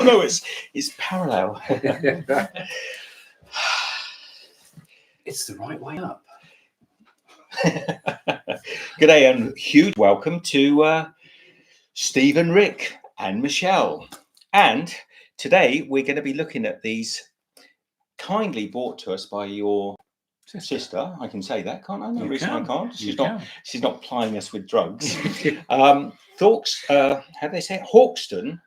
No, it's parallel. It's the right way up. Good day and huge welcome to Stephen, Rick and Michelle. And today we're going to be looking at these kindly brought to us by your sister. I can say that, can't I? No reason I can't. She's not plying us with drugs. How do they say it? Hawkstone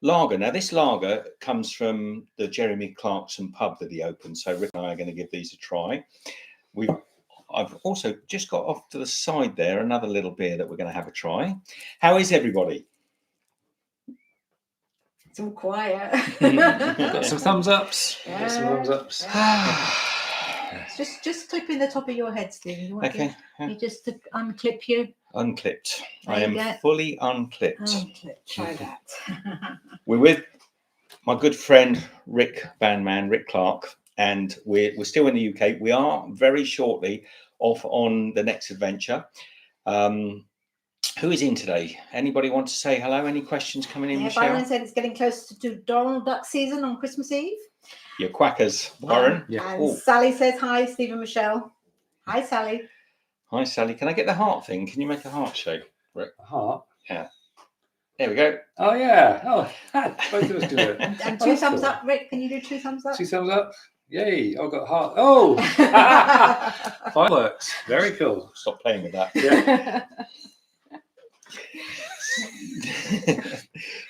Lager. Now this lager comes from the Jeremy Clarkson pub that he opened. So Rick and I are going to give these a try. I've also just got off to the side there another little beer that we're going to have a try. How is everybody? It's all quiet. Got some thumbs ups. Yeah. Got some thumbs ups. Just clip in the top of your head, Stephen. You want Okay. you just to unclip you. Unclipped. There I am you go. fully unclipped. Unclip. Try that. We're with my good friend Rick Bandman, Rick Clark, and we're still in the UK. We are very shortly off on the next adventure. Who is in today? Anybody want to say hello? Any questions coming in, Michelle? Byron said it's getting closer to Donald Duck season on Christmas Eve. Your quackers, Byron. And Sally says hi, Stephen, Michelle. Hi, Sally. Hi, Sally. Can I get the heart thing? Can you make a heart shape, Rick? A heart? Yeah. There we go. Oh, yeah. Oh, both of us do it. And two thumbs up, Rick. Can you do two thumbs up? 2 thumbs up. Yay. I've got a heart. Oh! Fireworks. Very cool. Stop playing with that. Yeah.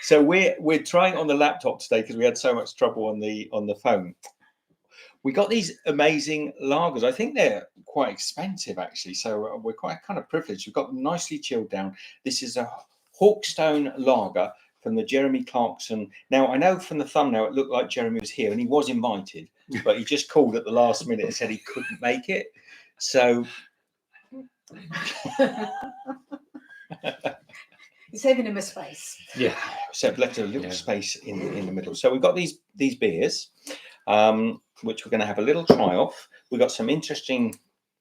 So we're trying on the laptop today because we had so much trouble on the phone. We got these amazing lagers. I think they're quite expensive actually, so we're quite kind of privileged. We've got them nicely chilled down. This is a Hawkstone Lager from the Jeremy Clarkson. Now I know from the thumbnail it looked like Jeremy was here and he was invited, but he just called at the last minute and said he couldn't make it. So You're saving him a space. yeah, so I've left a little space in the middle. So we've got these beers, which we're going to have a little try off. We've got some interesting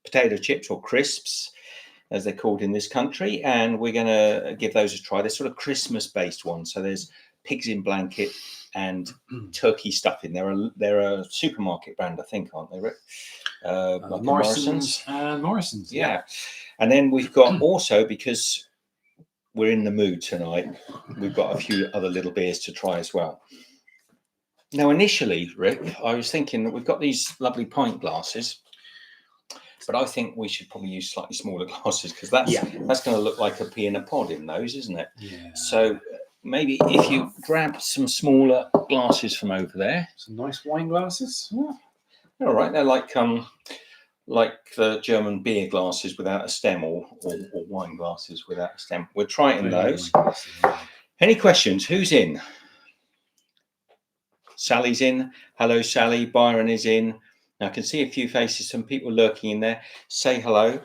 potato chips or crisps, as they're called in this country, and we're going to give those a try. They're sort of Christmas-based ones. So there's pigs in blanket and turkey stuffing. They're a supermarket brand, I think, aren't they, Rick? Like Morrison's and Morrison's. Yeah. And then we've got also, because we're in the mood tonight, we've got a few other little beers to try as well. Now, initially, Rick, I was thinking that we've got these lovely pint glasses, but I think we should probably use slightly smaller glasses because that's going to look like a pea in a pod in those, isn't it? Yeah. So maybe if you grab some smaller glasses from over there. Some nice wine glasses. Yeah. All right. They're like the German beer glasses without a stem or wine glasses without a stem. We're trying those. Any questions? Who's in? Sally's in. Hello, Sally. Byron is in. Now, I can see a few faces, some people lurking in there. Say hello.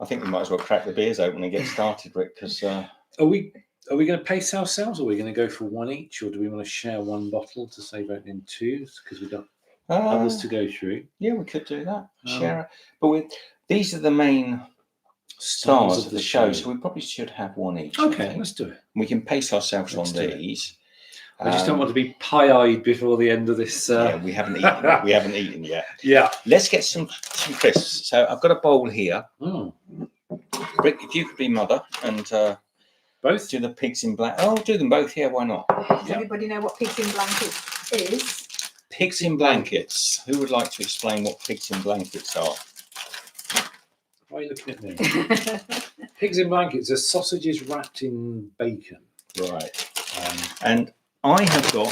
I think we might as well crack the beers open and get started, Rick, because... Are we going to pace ourselves, or are we going to go for one each, or do we want to share one bottle to save out in two? Because we've got others to go through. Yeah, we could do that. Share it. But these are the main stars of the show, so we probably should have one each. Okay, let's do it. We can pace ourselves on these. I just don't want to be pie-eyed before the end of this. Yeah, we haven't eaten. We haven't eaten yet. Yeah. Let's get some crisps. So I've got a bowl here. Oh. Rick, if you could be mother and both do the pigs in blanket. Oh, do them both. Yeah, why not? Does everybody know what pigs in blankets is? Pigs in blankets. Who would like to explain what pigs in blankets are? Why are you looking at me? Pigs in blankets are sausages wrapped in bacon. Right. And I have got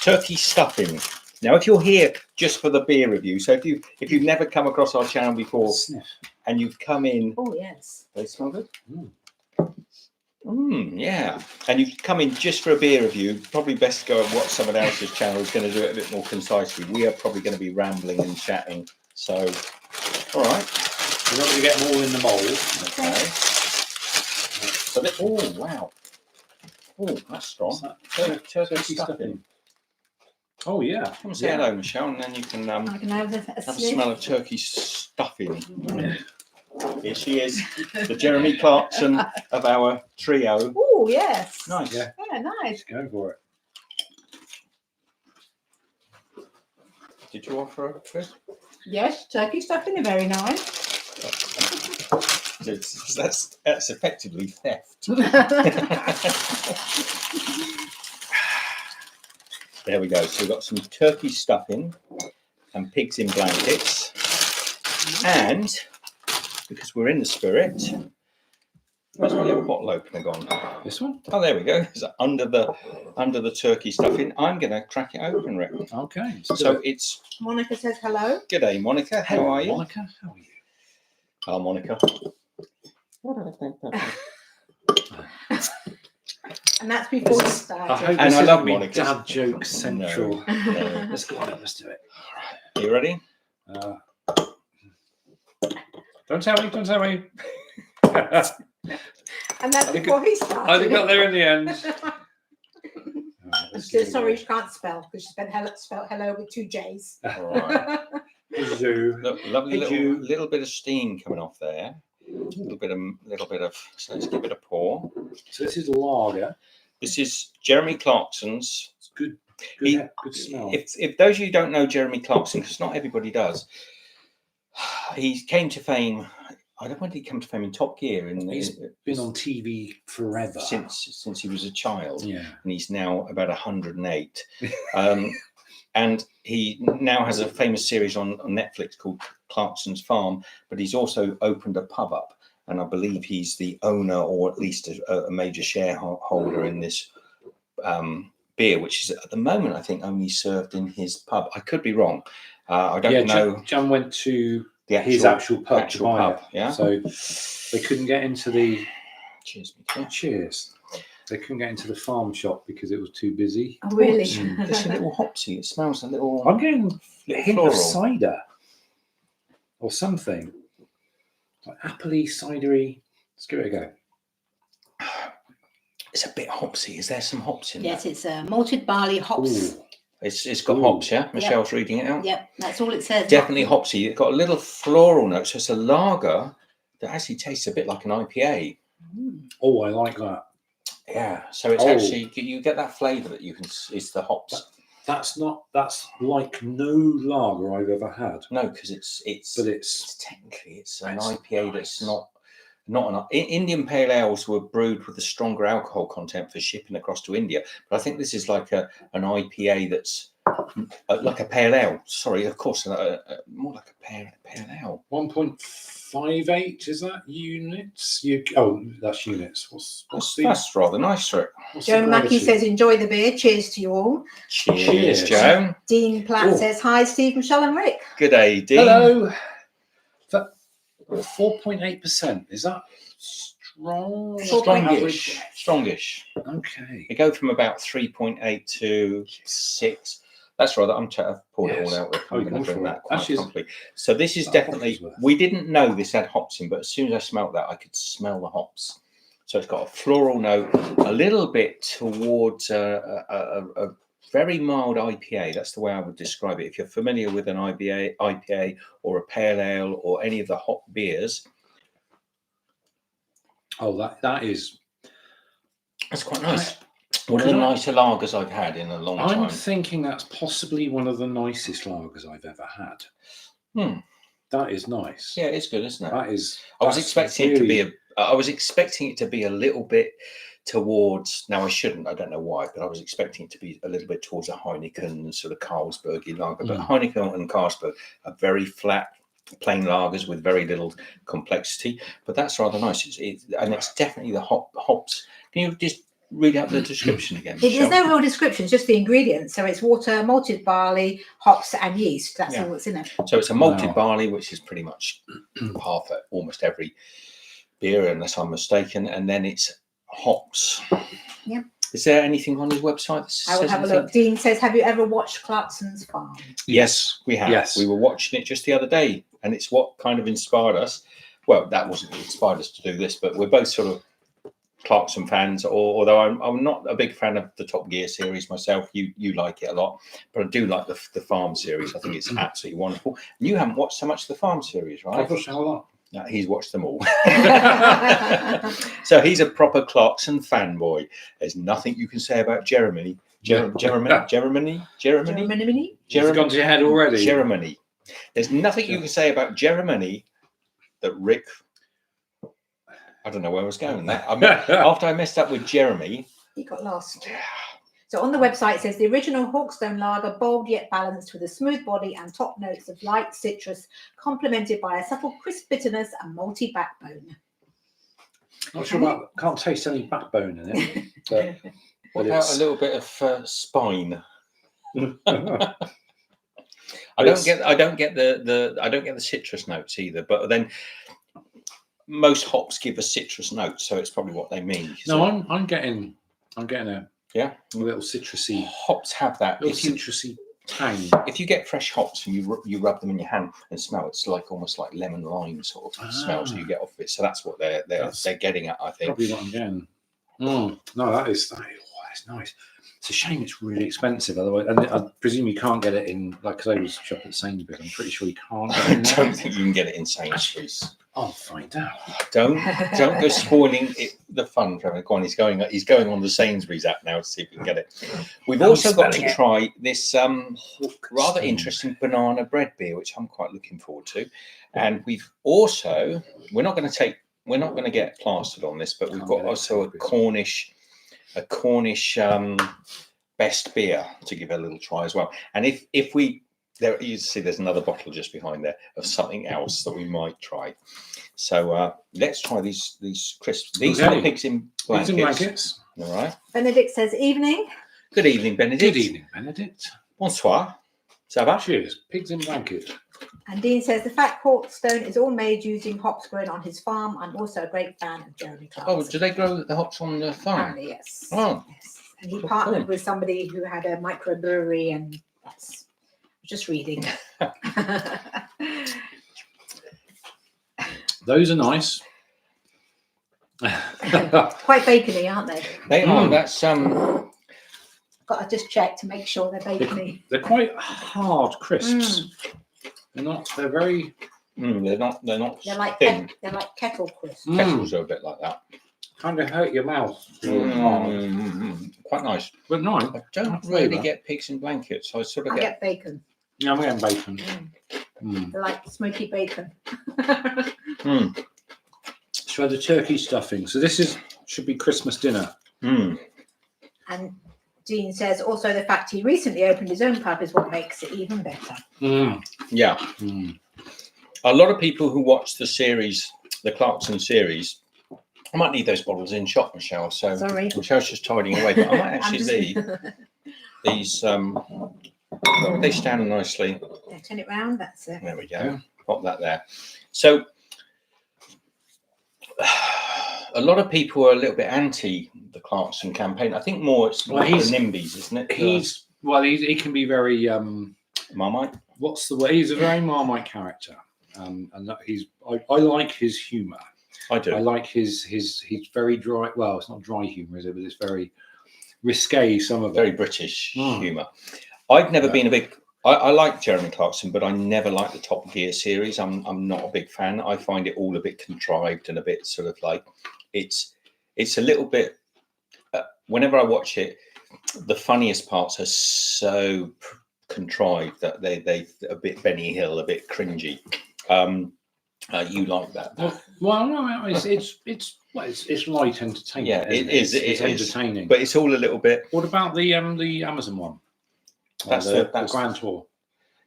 turkey stuffing. Now, if you're here just for the beer review, so if you've never come across our channel before and you've come in, oh yes, they smell good. Yeah, and you've come in just for a beer review, probably best to go and watch someone else's channel who's going to do it a bit more concisely. We are probably going to be rambling and chatting. So, all right, we're not going to get them all in the mould. Okay. Oh wow! Oh, that's strong. Turkey stuffing. Oh yeah. Come and say hello, Michelle, and then you can I can have a smell of turkey stuffing. Here she is, the Jeremy Clarkson of our trio. Oh, yes. Nice. Yeah. Yeah, nice. Let's go for it. Did you offer a Chris? Yes, turkey stuffing are very nice. That's effectively theft. There we go. So we've got some turkey stuffing and pigs in blankets. And because we're in the spirit, where's my little bottle opener gone? This one? Oh, there we go. It's under the turkey stuffing. I'm going to crack it open, Rick. Okay. So it's. Monica says hello. G'day, Monica. How are you? Monica, how are you? Oh, Monica. And that's before you I start. hope And this I isn't love me Monica's. dad joke central. No. Let's go on. Let's do it. Are you ready? Don't tell me. Don't tell me. And that's I think before he started. I got there in the end. I'm so sorry she can't spell because she spelled hello with 2 J's. All right. Look, lovely little bit of steam coming off there. A little bit of. So let's give it a pour. So this is lager. This is Jeremy Clarkson's. It's good. He- Good smell. If those of you who don't know Jeremy Clarkson, because not everybody does, he came to fame. I don't know when did he come to fame in Top Gear. He's been on TV forever. since he was a child, Yeah. and he's now about 108. And he now has a famous series on Netflix called Clarkson's Farm, but he's also opened a pub up, and I believe he's the owner or at least a major shareholder in this beer, which is at the moment I think only served in his pub. I could be wrong. I don't know. John went to his the actual pub to buy pub. it. Yeah. So they couldn't get into the Cheers, Michael. cheers. They couldn't get into the farm shop because it was too busy. Oh, really? It's a little hopsy. It smells a little. I'm getting a hint floral. of cider or something. Like appley, cidery. Let's give it a go. It's a bit hopsy. Is there some hops in Yes, there? it's malted barley hops. Ooh. It's got Ooh. hops, yeah? Michelle's reading it out. Yep, that's all it says. Definitely hopsy. It's got a little floral note. So it's a lager that actually tastes a bit like an IPA. Mm. Oh, I like that. Yeah. So it's Oh. actually, you get that flavour that you can, it's the hops. That's like no lager I've ever had. No, because But it's technically, it's an It's IPA that's not an Indian pale ales were brewed with a stronger alcohol content for shipping across to India. But I think this is like an IPA that's like a pale ale. Sorry, of course, more like a pale ale. 1.58. Is that units? That's units. That's rather nice, Rick. what's Joe the Mackey gravity? said, enjoy the beer. Cheers to you all. Cheers, Joe. Dean Platt Oh. says, hi, Steve, Michelle and Rick. Good day, Dean. Hello. 4.8%. Is that strong? Strongish. Strongish. Okay. They go from about 3.8 to 6. That's right. I've poured it all Yes. out. Rick. Oh, I'm you going go to drink for it. that quite Actually, promptly. So this is that definitely. hops worth. We didn't know this had hops in, but as soon as I smelt that, I could smell the hops. So it's got a floral note, a little bit towards a very mild IPA. That's the way I would describe it. If you're familiar with an IPA or a pale ale or any of the hop beers, Oh, that is. that's quite nice. One of the nicer lagers I've had in a long I'm time. thinking that's possibly one of the nicest lagers I've ever had. Hmm. That is nice. Yeah, it's good, isn't it? That is. I was that's expecting really- it to be a little bit towards. Now I shouldn't. I don't know why, but I was expecting it to be a little bit towards a Heineken and sort of Carlsberg lager. But Heineken and Carlsberg are very flat, plain lagers with very little complexity. But that's rather nice. It's definitely the hops. Can you just read out the description again? There's Michelle? no real description, it's just the ingredients. So it's water, malted barley, hops, and yeast. That's Yeah. all that's in it. So it's a malted Wow. barley, which is pretty much half at almost every beer, unless I'm mistaken, and then it's hops. Yeah. Is there anything on his website that I will says have a anything? look. Dean says, have you ever watched Clarkson's Farm? Yes, we have. Yes. We were watching it just the other day, and it's what kind of inspired us. Well, that wasn't what inspired us to do this, but we're both sort of Clarkson fans, although I'm not a big fan of the Top Gear series myself. You like it a lot, but I do like the Farm series. I think it's absolutely wonderful. You haven't watched so much of the Farm series, right? I've watched a lot. He's watched them all. So he's a proper Clarkson fanboy. There's nothing you can say about Jeremy. It's Jeremy. gone to your head already. Jeremy. There's nothing you can say about Jeremy that Rick. I don't know where I was going. After I messed up with Jeremy, he got lost. So on the website it says the original Hawkstone Lager, bold yet balanced with a smooth body and top notes of light citrus, complemented by a subtle crisp bitterness and malty backbone. Not sure about. Can't taste any backbone in it. But, what about a little bit of spine? I I don't get the citrus notes either. But then most hops give a citrus note, so it's probably what they mean. No, I'm getting a little citrusy. Hops have that. Citrusy tang. If you get fresh hops and you rub them in your hand and smell, it's like almost like lemon lime sort of smells that you get off of it. So that's what they're getting at, I think. Probably what I'm getting. No, that's nice. It's a shame it's really expensive, otherwise. And I presume you can't get it in, like, because I was shop at Sainsbury's. I'm pretty sure you can't. I don't think you can get it in Sainsbury's. I'll find out. Don't go spoiling the fun, Trevor. Go on, he's going on the Sainsbury's app now to see if we can get it. We've also got to try this rather interesting banana bread beer, which I'm quite looking forward to. And we've also we're not going to get plastered on this, but we've got also a Cornish best beer to give it a little try as well. And if we there, you see there's another bottle just behind there of something else that we might try. So let's try these crisps. These are the pigs in blankets. All right. Benedict says evening. Good evening, Benedict. Good evening, Benedict. Bonsoir. Ça va? Cheers. Pigs in blankets. And Dean says the fat Hawkstone is all made using hops grown on his farm. I'm also a great fan of Jeremy Clarkson. Oh, do they grow the hops on the farm? Apparently, yes. Oh. Yes. And he partnered with somebody who had a microbrewery, and that's just reading. Those are nice. Quite bacony, aren't they? They are. That's Got to just check to make sure they're bacony. They're quite hard crisps. They're very. They're not. They're like thin. they're like kettle crisps. Kettles are a bit like that. Kind of hurt your mouth. Quite nice. But nice. I don't really get pigs in blankets. I sort of I get bacon. Yeah, I'm getting bacon. They're like smoky bacon. So the turkey stuffing. So this should be Christmas dinner. And Dean says also the fact he recently opened his own pub is what makes it even better. Yeah. A lot of people who watch the series, the Clarkson series, I might need those bottles in shop, Michelle. So sorry. Michelle's just tidying away, but I might actually need these. They stand nicely. Yeah, turn it round. That's it. There we go. Pop that there. So a lot of people are a little bit anti the Clarkson campaign. I think more it's the NIMBYs, isn't it? He can be very Marmite. What's the way? He's a very Marmite character, and that I like his humour. I do. I like his very dry. Well, it's not dry humour, is it? But it's very risque. Some of it. Very British humour. I've never been a big. I like Jeremy Clarkson, but I never liked the Top Gear series. I'm not a big fan. I find it all a bit contrived and a bit sort of like it's a little bit. Whenever I watch it, the funniest parts are so contrived that they a bit Benny Hill, a bit cringy. You like that? Well, no, it's light entertainment. Yeah, it's entertaining, but it's all a little bit. What about the Amazon one? That's the Grand Tour.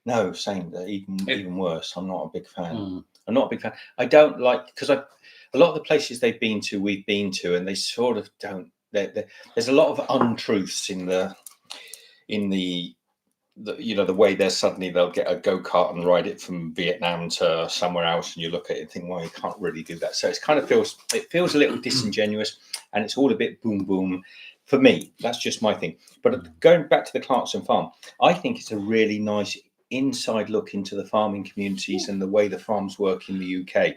No, same. Even worse. I'm not a big fan. I'm not a big fan. I don't like because a lot of the places we've been to, and they sort of don't. There's a lot of untruths in the the way they'll get a go-kart and ride it from Vietnam to somewhere else, and you look at it and think, well, you can't really do that. So it kind of feels a little disingenuous, and it's all a bit boom boom. For me, that's just my thing. But going back to the Clarkson farm, I think it's a really nice inside look into the farming communities and the way the farms work in the UK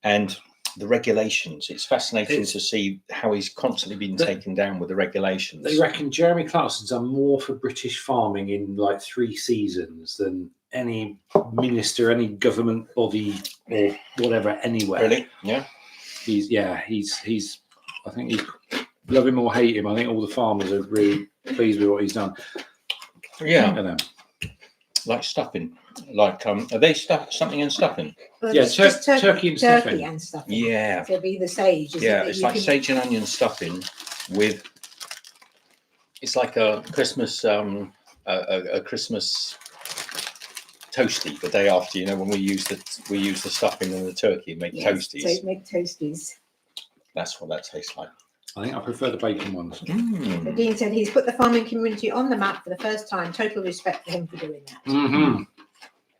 and the regulations. It's fascinating to see how he's constantly been taken down with the regulations. They reckon Jeremy Clarkson's done more for British farming in like 3 seasons than any minister, any government body or whatever anywhere. Really? Yeah. He's I think he's love him or hate him. I think all the farmers are really pleased with what he's done. Yeah. I know. Like stuffing. Like are they something in stuffing? Well, Yeah, it's just turkey and stuffing. and stuffing. Yeah. So it'd be the sage. Isn't Yeah, it? it's You like can- sage and onion stuffing with. It's like a Christmas a Christmas toasty the day after. You know, when we use the stuffing and the turkey and make Yes, toasties. So make toasties. That's what that tastes like. I think I prefer the bacon ones. So Dean said he's put the farming community on the map for the first time. Total respect for him for doing that. Mm-hmm.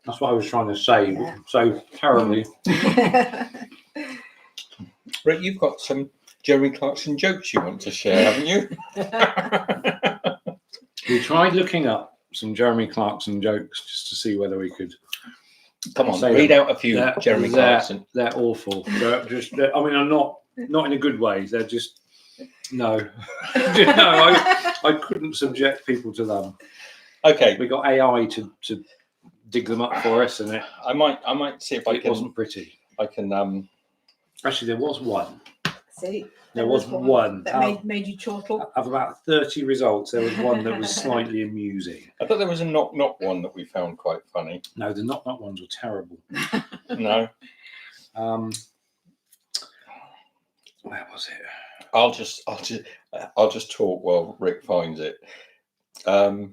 That's what I was trying to say. Yeah. So terribly. Rick, you've got some Jeremy Clarkson jokes you want to share, haven't you? We tried looking up some Jeremy Clarkson jokes just to see whether we could. Come on, Say read them. out a few Jeremy Clarkson. They're awful. I mean, I'm not in a good way. They're just no. I couldn't subject people to them. Okay, We got AI to dig them up for us, and I might see if I it can. wasn't pretty. I can. Actually, there was one. See, There was one. that made you chortle. Of about 30 results, there was one that was slightly amusing. I thought there was a knock one that we found quite funny. No, the knock ones were terrible. No, Where was it? I'll just talk while Rick finds it. They're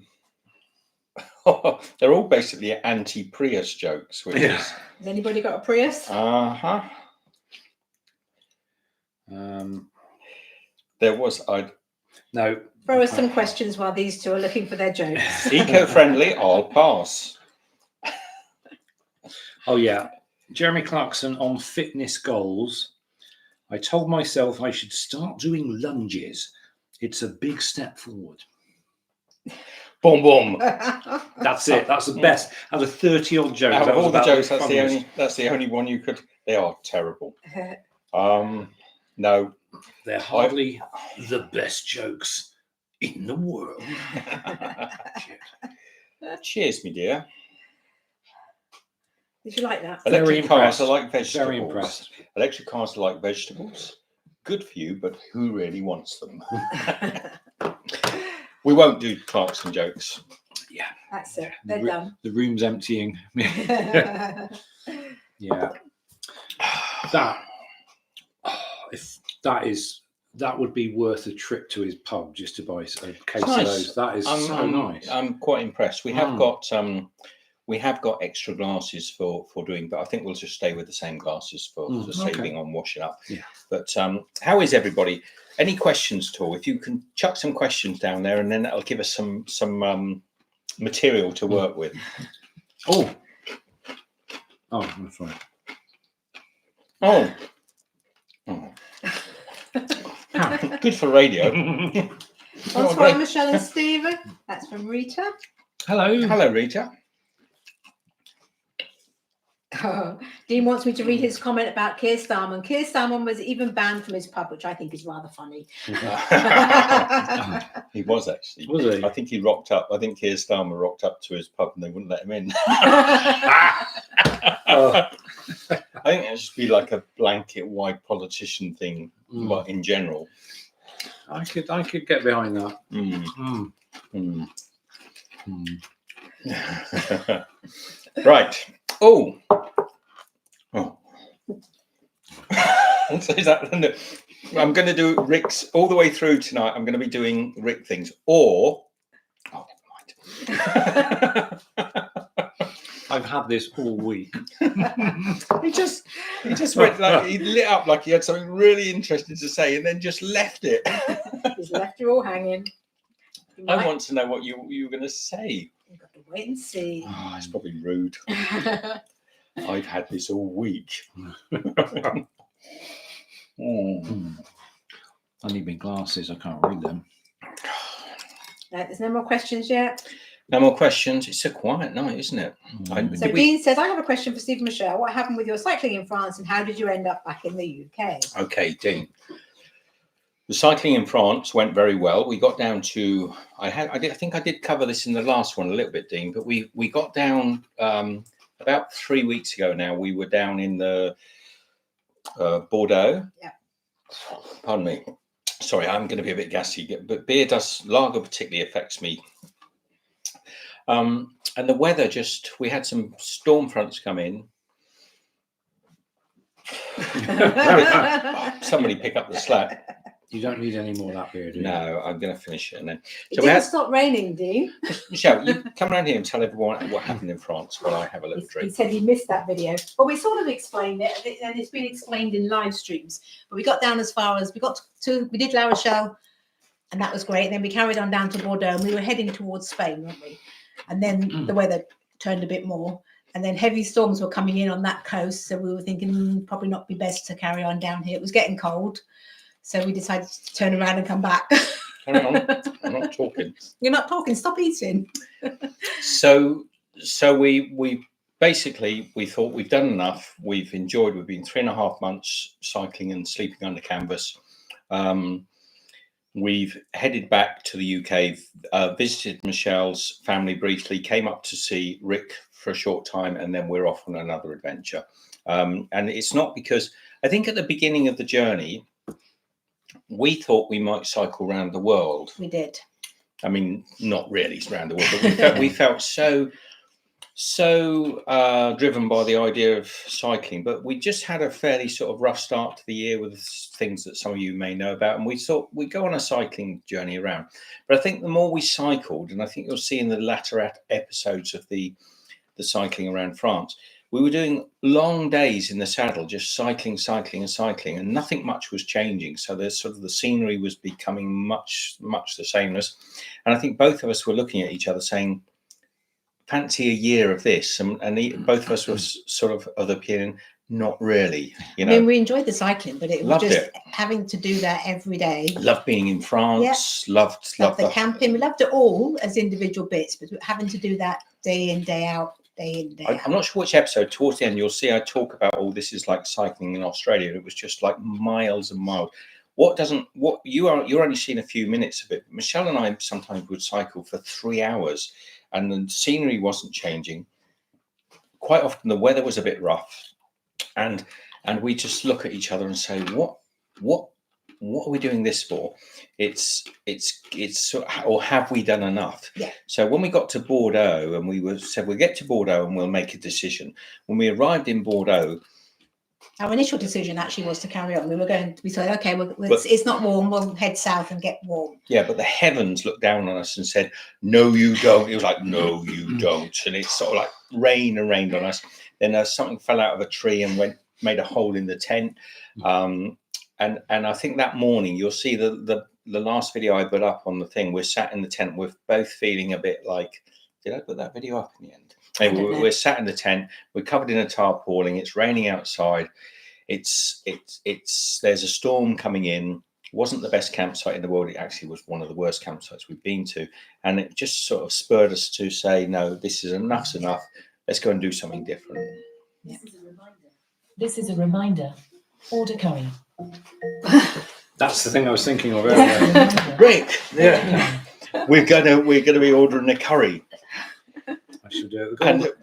all basically anti-Prius jokes, which Yeah. is Has anybody got a Prius? There was No. Throw us some questions while these two are looking for their jokes. eco-friendly. I'll pass. Oh yeah, Jeremy Clarkson on fitness goals. I told myself I should start doing lunges. It's a big step forward. Boom, boom. That's it. That's the best. Out of 30-odd jokes. Out that of was all the about jokes, funniest. that's the only one you could. They are terrible. No. They're hardly the best jokes in the world. Cheers, me dear. Did you like that? Very Electric cars impressed. are like vegetables. Very impressed. Electric cars are like vegetables. Good for you, but who really wants them? We won't do Clarkson jokes. Yeah. That's it. They're done. The room's emptying. Yeah. That would be worth a trip to his pub just to buy a case of those. That is so nice. I'm quite impressed. We have got extra glasses for doing, but I think we'll just stay with the same glasses for saving on washing up. Yeah. But how is everybody? Any questions at all? If you can chuck some questions down there, and then that'll give us some material to work with. Oh, that's right. Oh. Good for radio. Bonsoir, Michelle and Stephen. That's from Rita. Hello. Hello, Rita. Oh, Dean wants me to read his comment about Keir Starmer. Keir Starmer was even banned from his pub, which I think is rather funny. He was actually. Was he? I think he rocked up. I think Keir Starmer rocked up to his pub and they wouldn't let him in. I think it should be like a blanket wide politician thing, but in general. I could get behind that. Right. Oh. So is that, I'm going to do Rick's all the way through tonight. I'm going to be doing Rick things, or never mind. I've had this all week. He just went like he lit up like he had something really interesting to say, and then just left it. He's left you all hanging. I want to know what you were going to say. You've got to wait and see. Oh, it's probably rude. I've had this all week. I need my glasses. I can't read them. Right, there's no more questions yet. No more questions. It's a quiet night, isn't it? So Dean says, I have a question for Steve and Michelle. What happened with your cycling in France and how did you end up back in the UK? Okay, Dean. The cycling in France went very well. We got down to I think I did cover this in the last one a little bit, Dean, but we got down about 3 weeks ago now, we were down in the Bordeaux. Yeah. Pardon me. Sorry, I'm going to be a bit gassy, but lager particularly affects me. And the weather we had some storm fronts come in. Somebody pick up the slack. You don't need any more of that beer, do you? No, I'm going to finish it. And then, It didn't stop raining, Dean. Michelle, you come around here and tell everyone what happened in France while I have a little He drink. said he missed that video. Well, we sort of explained it, and it's been explained in live streams. But we got down as far as we did La Rochelle, And that was great. Then we carried on down to Bordeaux and we were heading towards Spain, weren't we? And then the weather turned a bit more. And then heavy storms were coming in on that coast. So we were thinking probably not be best to carry on down here. It was getting cold. So we decided to turn around and come back. Hang on, I'm not talking. You're not talking. Stop eating. So we basically, we thought we've done enough. We've been 3.5 months cycling and sleeping under canvas. We've headed back to the UK, visited Michelle's family briefly, came up to see Rick for a short time, and then we're off on another adventure. And it's not because, I think at the beginning of the journey, we thought we might cycle around the world. We did. I mean, not really around the world, but we felt so driven by the idea of cycling. But we just had a fairly sort of rough start to the year with things that some of you may know about, and we thought we'd go on a cycling journey around. But I think the more we cycled, and I think you'll see in the latter episodes of the cycling around France, we were doing long days in the saddle, just cycling, and nothing much was changing. So there's sort of the scenery was becoming much the sameness. And I think both of us were looking at each other saying, fancy a year of this. And both of us were sort of the opinion, not really. You know, I mean, we enjoyed the cycling, but it was Loved just it. having to do that every day. Loved being in France, loved the camping. We loved it all as individual bits, but having to do that day in, day out. I'm not sure which episode. Towards the end, you'll see I talk about this is like cycling in Australia. And it was just like miles and miles. You're only seeing a few minutes of it. Michelle and I sometimes would cycle for 3 hours, and the scenery wasn't changing. Quite often the weather was a bit rough, and we just look at each other and say, what are we doing this for? It's or have we done enough? Yeah. So when we got to Bordeaux, and we said we'll get to Bordeaux and we'll make a decision. When we arrived in Bordeaux, our initial decision actually was to carry on. We said, okay, it's not warm. We'll head south and get warm. Yeah, but the heavens looked down on us and said, no, you don't. It was like, no, you don't. And it's sort of like rained on us. Then something fell out of a tree and made a hole in the tent. And I think that morning, you'll see the last video I put up on the thing, we're sat in the tent, we're both feeling a bit like, did I put that video up in the end? Anyway, we're sat in the tent, we're covered in a tarpaulin, it's raining outside, there's a storm coming in. It wasn't the best campsite in the world, it actually was one of the worst campsites we've been to. And it just sort of spurred us to say, no, this is enough's enough, let's go and do something different. Yeah. This is a reminder. Order curry. That's the thing I was thinking of earlier. Rick, yeah, we're gonna be ordering a curry. I should do it.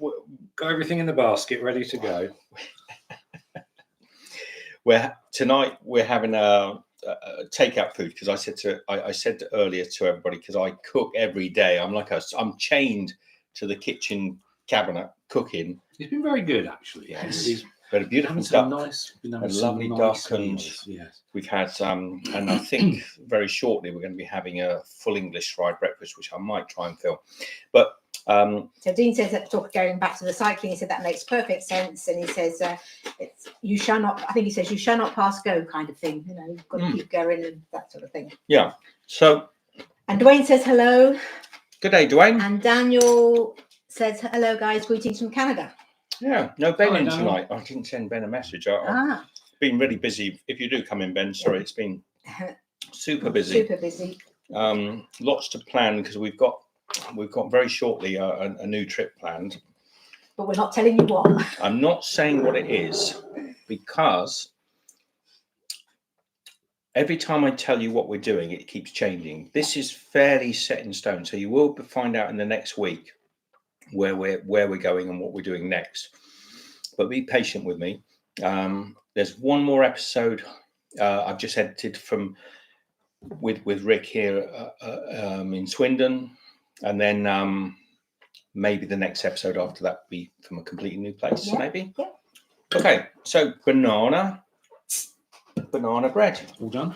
Got everything in the basket, ready to go. Tonight we're having a takeout food, because I said earlier to everybody, because I cook every day. I'm chained to the kitchen cabinet cooking. He's been very good, actually. Yes. He's Got a beautiful duck, a lovely duck, and we've had and I think very shortly we're going to be having a full English fried breakfast, which I might try and film. But so Dean says that, going back to the cycling, he said that makes perfect sense, and he says you shall not. I think he says you shall not pass go, kind of thing. You know, you've got to keep going and that sort of thing. Yeah. So. And Dwayne says hello. Good day, Dwayne. And Daniel says hello, guys. Greetings from Canada. Yeah, no Ben in tonight. I didn't send Ben a message. I've been really busy. If you do come in, Ben, sorry, it's been super busy. Super busy. Lots to plan, because we've got very shortly a new trip planned. But we're not telling you what. I'm not saying what it is, because every time I tell you what we're doing, it keeps changing. This is fairly set in stone, so you will find out in the next week where we're going and what we're doing next. But be patient with me. There's one more episode I've just edited from with Rick here in Swindon, and then maybe the next episode after that will be from a completely new place. Yeah, Maybe. yeah. Okay, so banana bread. All done.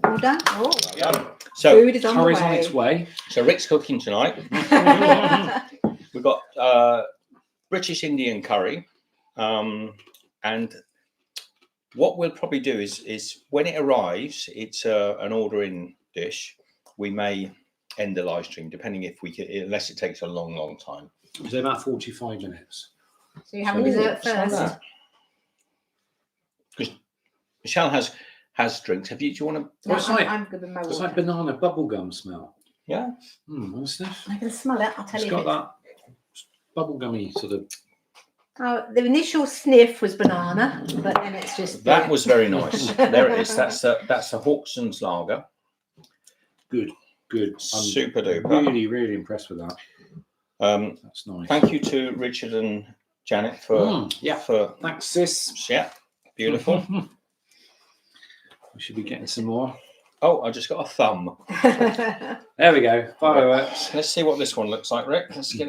All done. Oh, So food is on the Curry's way. on its way. so Rick's cooking tonight. We've got British Indian curry, and what we'll probably do is when it arrives, it's an order-in dish. We may end the live stream depending if we can, unless it takes a long time. It's about 45 minutes. So you have a dessert It's not first. bad. Because Michelle has drinks. Do you want to? No, What's like? I'm good with my It's water. like banana bubblegum smell. Yeah. What's this? I can smell it. I'll tell It's you. got if that bubblegummy sort of. Oh, the initial sniff was banana, but then it's just That was very nice. There it is. That's a Hawkstone Lager. Good. I'm Super duper. really, really impressed with that. That's nice. Thank you to Richard and Janet for yeah. for Thanks, sis. yeah, beautiful. We should be getting some more. Oh, I just got a thumb. There we go. Fireworks. Let's see what this one looks like, Rick. Let's get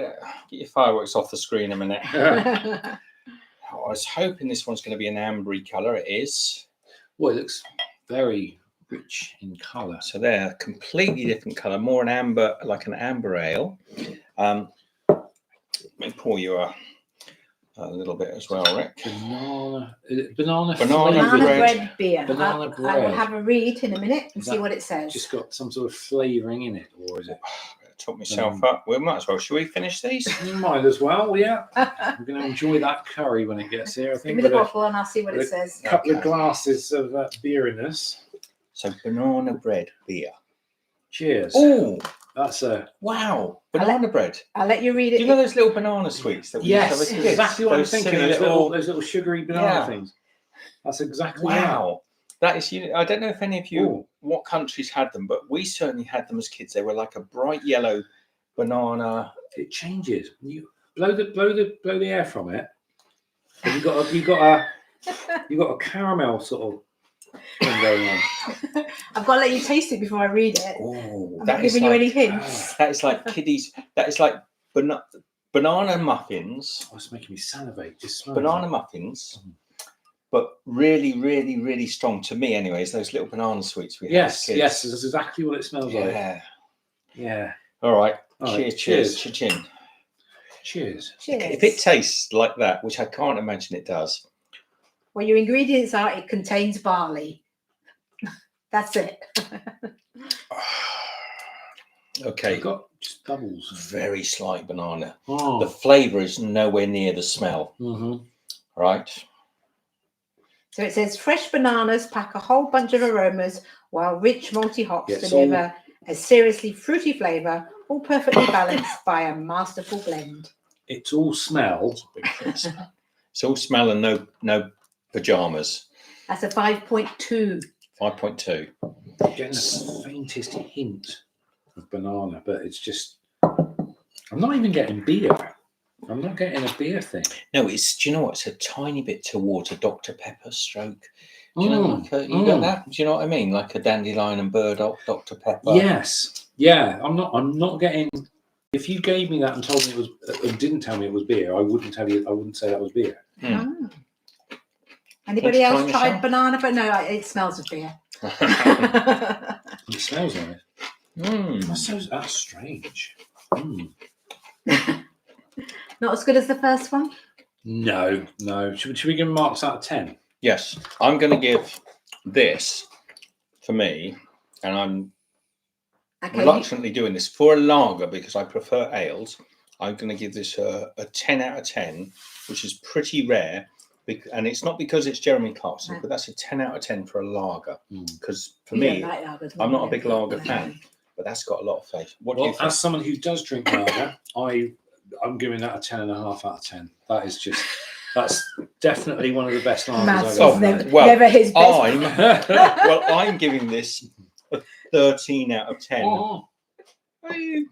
your fireworks off the screen a minute. Yeah. Oh, I was hoping this one's going to be an ambery colour. It is. Well, it looks very rich in colour. So they're completely different colour, more an amber, like an amber ale. Let me pour you a little bit as well, Rick. Banana Banana Banana bread. bread beer. Banana I will bread. have a read in a minute and Is see that what it says. Just got some sort of flavouring in it, or is it? Top myself up. We might as well. Should we finish these? You might as well, yeah. We're going to enjoy that curry when it gets here. I Give think me the with a bottle and I'll see what it says. couple of Okay. glasses of beer in this. So banana bread beer. Cheers. Oh, That's a wow! Banana bread. I'll let you read Do it. you know those little banana sweets that we used to have as kids? exactly what I'm Those thinking. silly Those little sugary banana Yeah. things. That's exactly Wow, that is. I don't know if any of you Ooh. what countries had them, but we certainly had them as kids. They were like a bright yellow banana. It changes. You blow the air from it. And you got a caramel sort of thing going on. I've got to let you taste it before I read it. Oh, I'm not giving you any hints. That is like kiddies. That is like banana muffins. Oh, it's making me salivate. Just smell Banana muffins, but really, really, really strong to me, anyways. Those little banana sweets we had as Yes, kids. yes, that's exactly what it smells like. Yeah. Yeah. All right. All right, Cheers. cheers. Cha-chin. Cheers. Cheers. If it tastes like that, which I can't imagine it does. Well, your ingredients are it contains barley. That's it. Okay. I've got just bubbles. Very slight banana. The Oh. flavour is nowhere near the smell. Mm-hmm. Right. So it says fresh bananas pack a whole bunch of aromas, while rich malty hops Yes, deliver a seriously fruity flavour, all perfectly balanced by a masterful blend. It's all smell. It's all smell and no pajamas. That's a 5.2. 5.2. Getting the faintest hint of banana, but it's just. I'm not even getting beer. I'm not getting a beer thing. No, it's. Do you know what? It's a tiny bit towards a Dr Pepper stroke. Do you know, like you get that? Do you know what I mean? Like a dandelion and burdock, Dr Pepper. Yes. Yeah. I'm not getting. If you gave me that and told me it was, and didn't tell me it was beer, I wouldn't tell you. I wouldn't say that was beer. Hmm. Anybody Let's else try tried Michelle. banana? But no, it smells of beer. It smells like it. Mm. That's strange. Not as good as the first one. No. Should we give marks out of 10? Yes, I'm going to give this for me, and I'm Okay. reluctantly doing this for a lager because I prefer ales. I'm going to give this a 10 out of 10, which is pretty rare. And it's not because it's Jeremy Clarkson, No. but that's a 10 out of 10 for a lager. Because for You me, don't like lagers, I'm do not a you? big lager fan, but that's got a lot of flavour. What do you Well, think? as someone who does drink lager, I'm giving that a 10.5 out of 10. That is just. That's definitely one of the best lagers Maths I've is ever never, had. well, never his best. I'm giving this a 13 out of 10. Oh. Are you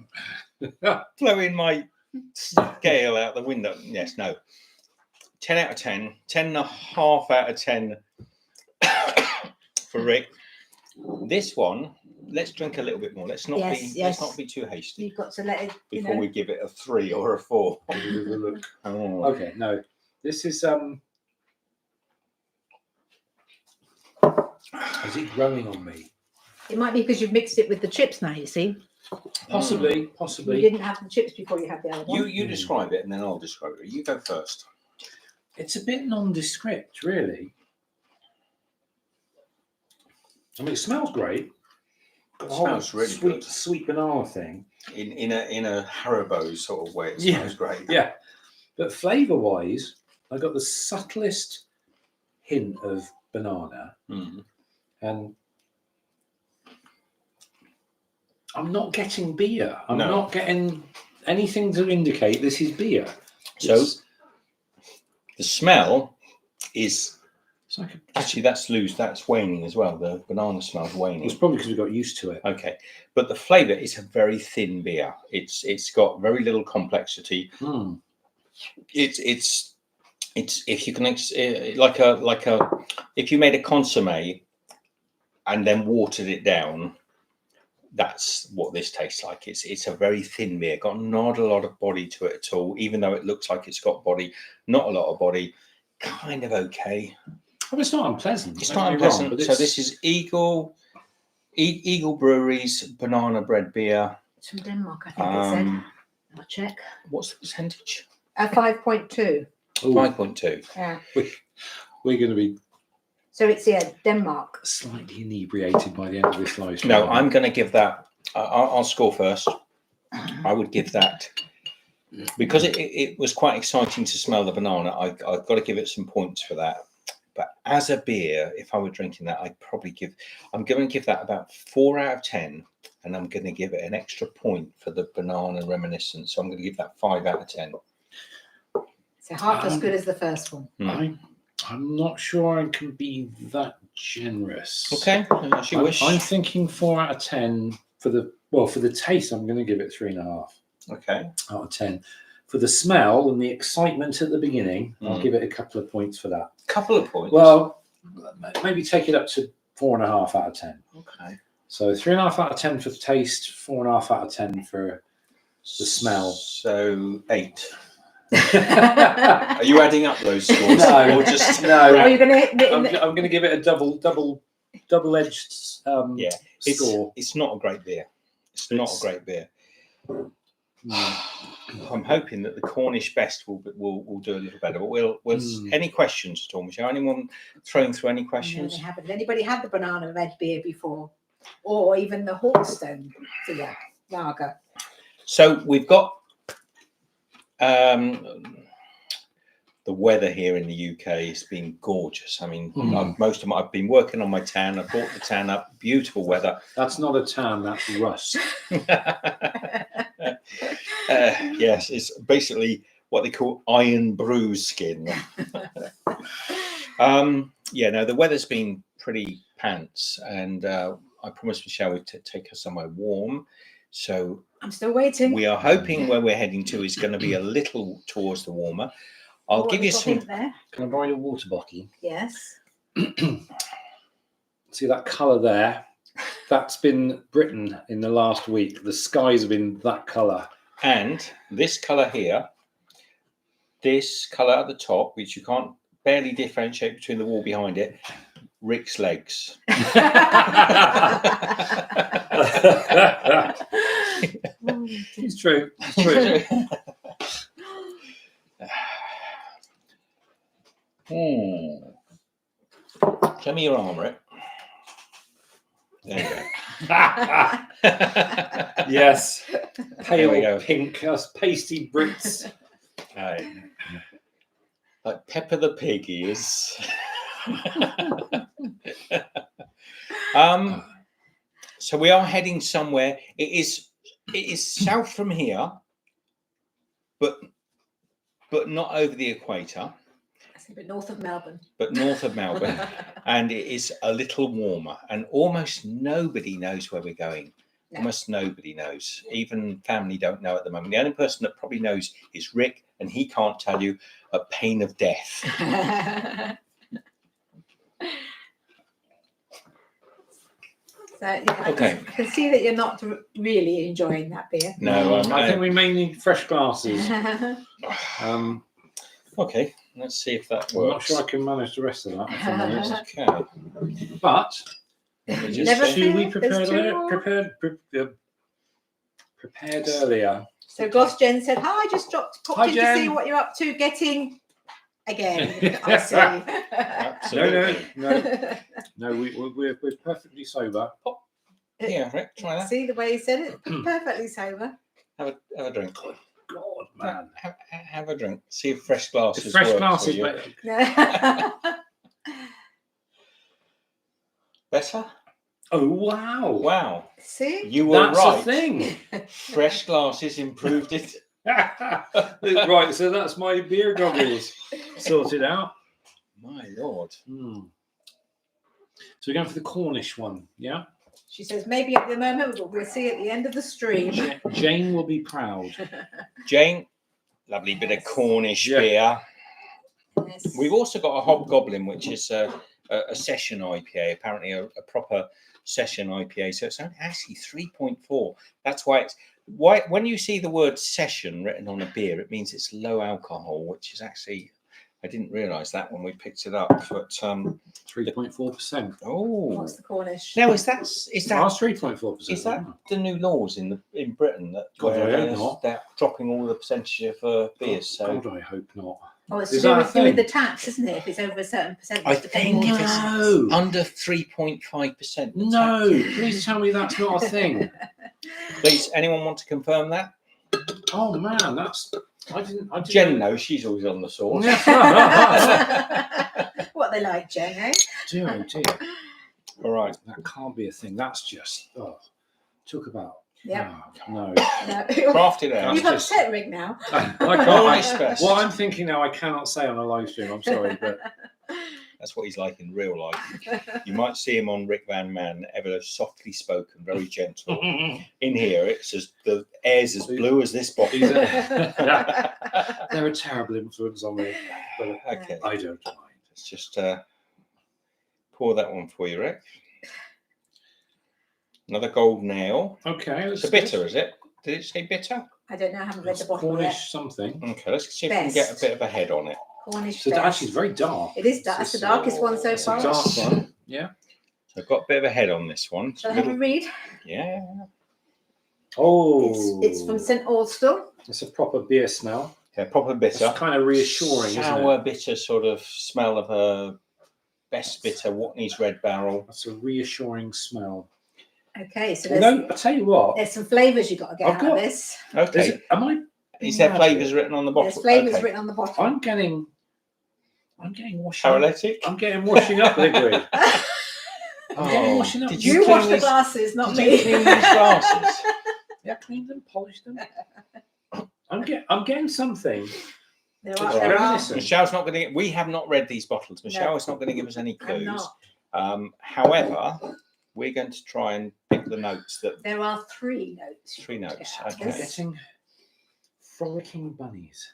blowing my scale out the window. Yes, no. 10 out of 10. 10 and a half out of 10 for Rick. This one, let's drink a little bit more. Let's not let's not be too hasty. You've got to let it before we give it a 3 or a 4. Look. Oh. Okay, no. This is is it growing on me? It might be because you've mixed it with the chips now, you see. Possibly, You possibly. didn't have the chips before you had the other one. You describe it and then I'll describe it. You go first. It's a bit nondescript, really. I mean, it smells great. It smells really good. Sweet banana thing. In a Haribo sort of way, it smells great. Yeah. But flavour-wise, I got the subtlest hint of banana. Mm. And I'm not getting beer. I'm No. not getting anything to indicate this is beer. So the smell is It's like actually that's waning as well. The banana smells waning. it's probably because we got used to it. Okay, but the flavour is a very thin beer. It's got very little complexity. Mm. It's if you can if you made a consommé and then watered it down, that's what this tastes like. It's a very thin beer, got not a lot of body to it at all, even though it looks like it's got body. Not a lot of body, kind of okay. Well, it's not unpleasant. It's don't not get me wrong, unpleasant. but So this is Eagle Brewery's banana bread beer. It's from Denmark, I think it said. I'll check. What's the percentage? 5.2. Ooh, 5.2. Yeah. we're going to be So it's Denmark. slightly inebriated by the end of this live stream. No, I'm going to give that. I'll score first. I would give that because it was quite exciting to smell the banana. I've got to give it some points for that. But as a beer, if I were drinking that, I'm going to give that about 4 out of 10, and I'm going to give it an extra point for the banana reminiscence. So I'm going to give that 5 out of 10. So half as good as the first one. I'm not sure I can be that generous. Okay, as you wish. I'm thinking 4 out of 10 for the taste. I'm going to give it 3.5. Okay. Out of 10. For the smell and the excitement at the beginning, I'll give it a couple of points for that. Couple of points. Well, maybe take it up to 4.5 out of 10. Okay. So 3.5 out of 10 for the taste, 4.5 out of 10 for the smell. So 8. Are you adding up those scores? No, Or just no. Are you going to hit I'm going to give it a double-edged score. It's not a great beer. It's not a great beer. I'm hoping that the Cornish Best will do a little better. But we'll any questions at all, Michelle? Anyone throwing through any No, questions? they haven't. Has anybody had the banana red beer before? Or even the Hawkstone lager? So we've got the weather here in the UK has been gorgeous. I mean, I've been working on my tan. I brought the tan up. Beautiful weather. That's not a tan, that's rust. Yes, it's basically what they call iron bruise skin. The weather's been pretty pants, and I promised Michelle we'd take her somewhere warm. So I'm still waiting. we are hoping where we're heading to is going to be a little towards the warmer. I'll give you some. There. Can I borrow your water bottle? Yes. See that colour there? That's been Britain in the last week. The skies have been that colour. And this colour here, this colour at the top, which you can't barely differentiate between the wall behind it, Rick's legs. It's true. It's true. Show me your arm, Rick. There you go. Yes. There we go. Pale pink, us pasty Brits. Right. Like Pepper the Pig he is. So we are heading somewhere. It is south from here, but not over the equator. That's a bit north of Melbourne. But north of Melbourne, and it is a little warmer, and almost nobody knows where we're going. No. Almost nobody knows. Even family don't know at the moment. The only person that probably knows is Rick, and he can't tell you at pain of death. So yeah, Okay. I can see that you're not really enjoying that beer. No, I think we may need fresh glasses. Okay, let's see if that I'm not works. sure I can manage the rest of that, if I'm honest. Okay. But Let me You just never see. should we fear, there's two more. prepared earlier? So Goss Jen said, "Hi, just popped Hi, in to Jen. see what you're up to getting again." I see. Absolutely. No, we're perfectly sober. Yeah, Rick, try that. See the way he said it? Perfectly sober. Have a drink. God, man. Have a drink. See if fresh glasses If fresh work glasses, for you. mate. Better? Oh wow! Wow. See? You were That's right. a thing. Fresh glasses improved it. Right, so that's my beer goggles sorted out. My lord. So we're going for the Cornish one, yeah? She says maybe at the moment, but we'll see at the end of the stream. Jane will be proud. Jane, lovely bit of Yes. Cornish Yeah. beer. Yes. We've also got a Hobgoblin, which is a session IPA, apparently a proper session IPA. So it's only actually 3.4. That's why when you see the word session written on a beer, it means it's low alcohol, which is actually, I didn't realise that when we picked it up. But 3.4%. oh, What's the Cornish? now is that 3.4%. is that the new laws in Britain that God, I hope not. they're dropping all the percentage of beers? So God, I hope not. Oh, it's Is to that a do with thing? the tax, isn't it? If it's over a certain percentage. I to pay think more if it's tax. under 3.5%. No, please tell me that's not a thing. Please, anyone want to confirm that? Oh man, that's I didn't Jen know. knows, she's always on the source. What they like, Jen, eh? Dear, oh dear. All right. That can't be a thing. That's just talk about. Yep. Oh, no. No. Crafted out. You've That's upset Rick now. I Cornish can't. best. What I'm thinking now, I cannot say on a live stream. I'm sorry, but That's what he's like in real life. You might see him on Rick Van Man, ever softly spoken, very gentle. In here, it's as the air's as blue as this bottle. they're a terrible influence on me. But Okay, I don't mind. let's just pour that one for you, Rick. Another golden ale. Okay, It's a bitter, is it? Did it say bitter? I don't know. I haven't read the bottle Cornish yet. something. Okay, let's see if we can get a bit of a head on it. Cornish. So best. actually, it's very dark. It is dark. It's the darkest one so It's a far. dark one. Yeah. So I've got a bit of a head on this one. It's Shall a I have a little- read? yeah. Oh, It's from St. Austell. It's a proper beer smell. Yeah, proper It's bitter. kind of reassuring, Sour, isn't it? bitter sort of smell of a best bitter Watney's Red Barrel. That's a reassuring smell. Okay, so Although I tell you what, there's some flavours you've got to get I've out got- of this. Okay. Is Is there flavours written on the bottle? There's flavours Okay. written on the bottle. I'm getting washing. Paralytic? I'm getting washing up liquid. I'm getting Oh, washing up. did You you wash clean the these- glasses, not Did me. you clean these glasses? Yeah, clean them, polish them. I'm getting something. There All are, right. there are. Listen. Michelle's not going to. We have not read these bottles. Michelle No. is not going to give us any I'm clues. not. However, we're going to try and pick the notes that. There are 3 notes. 3 notes. Yeah, Okay. I'm getting frolicking bunnies.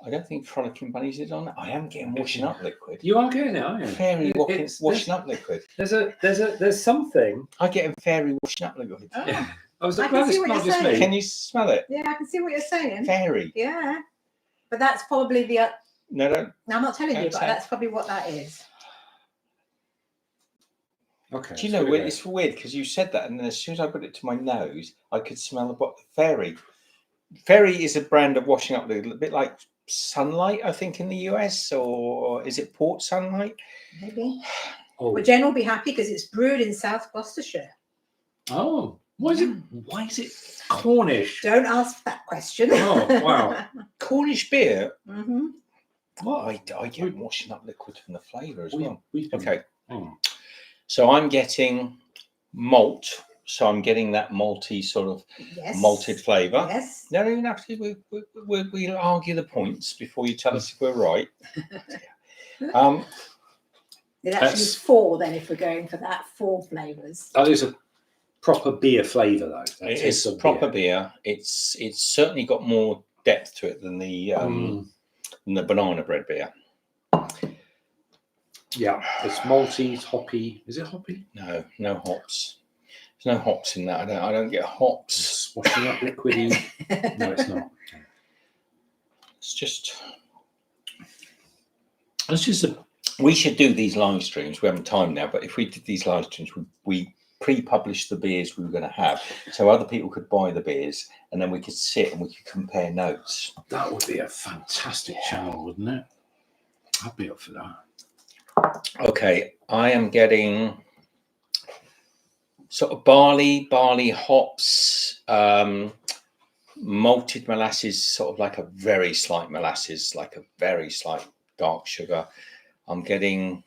I don't think Frolicking Bunnies is on it. I am getting washing up liquid. You are getting it, aren't you? Fairy It's- washing up liquid. There's something. I get fairy washing up liquid. Oh. Yeah. I was I can glad see it's what not you're just saying. me. Can you smell it? Yeah, I can see what you're saying. Fairy. Yeah. But that's probably the. No, don't. No, I'm not telling you, Don't but say. that's probably what that is. Okay. Do you know, it's weird because you said that, and then as soon as I put it to my nose, I could smell the bottle. Fairy. Fairy is a brand of washing up liquid, a bit like Sunlight, I think, in the US, or is it Port Sunlight? Maybe. Oh. Well, Jen will be happy because it's brewed in South Gloucestershire. Oh. Why is it Cornish? Don't ask that question. Oh, wow. Cornish beer. hmm What? I get washing up liquid from the flavour as well. We've been- Okay, Oh. so I'm getting malt. So I'm getting that malty sort of Yes. malted flavour. Yes. No, you have to. We'll argue the points before you tell us if we're right. It actually That's- is 4 then if we're going for that. 4 flavours. That is a proper beer flavour though. That It's taste of proper beer. It's certainly got more depth to it than the banana bread beer. Yeah, it's malty, it's hoppy. Is it hoppy? No hops. There's no hops in that. I don't get hops. It's washing up liquidy. No, it's not. It's just. It's just a. We should do these live streams. We haven't time now, but if we did these live streams, we pre-published the beers we were going to have, so other people could buy the beers, and then we could sit and we could compare notes. That would be a fantastic channel, wouldn't it? I'd be up for that. Okay, I am getting sort of barley hops, malted molasses, sort of like a very slight molasses, like a very slight dark sugar. I'm getting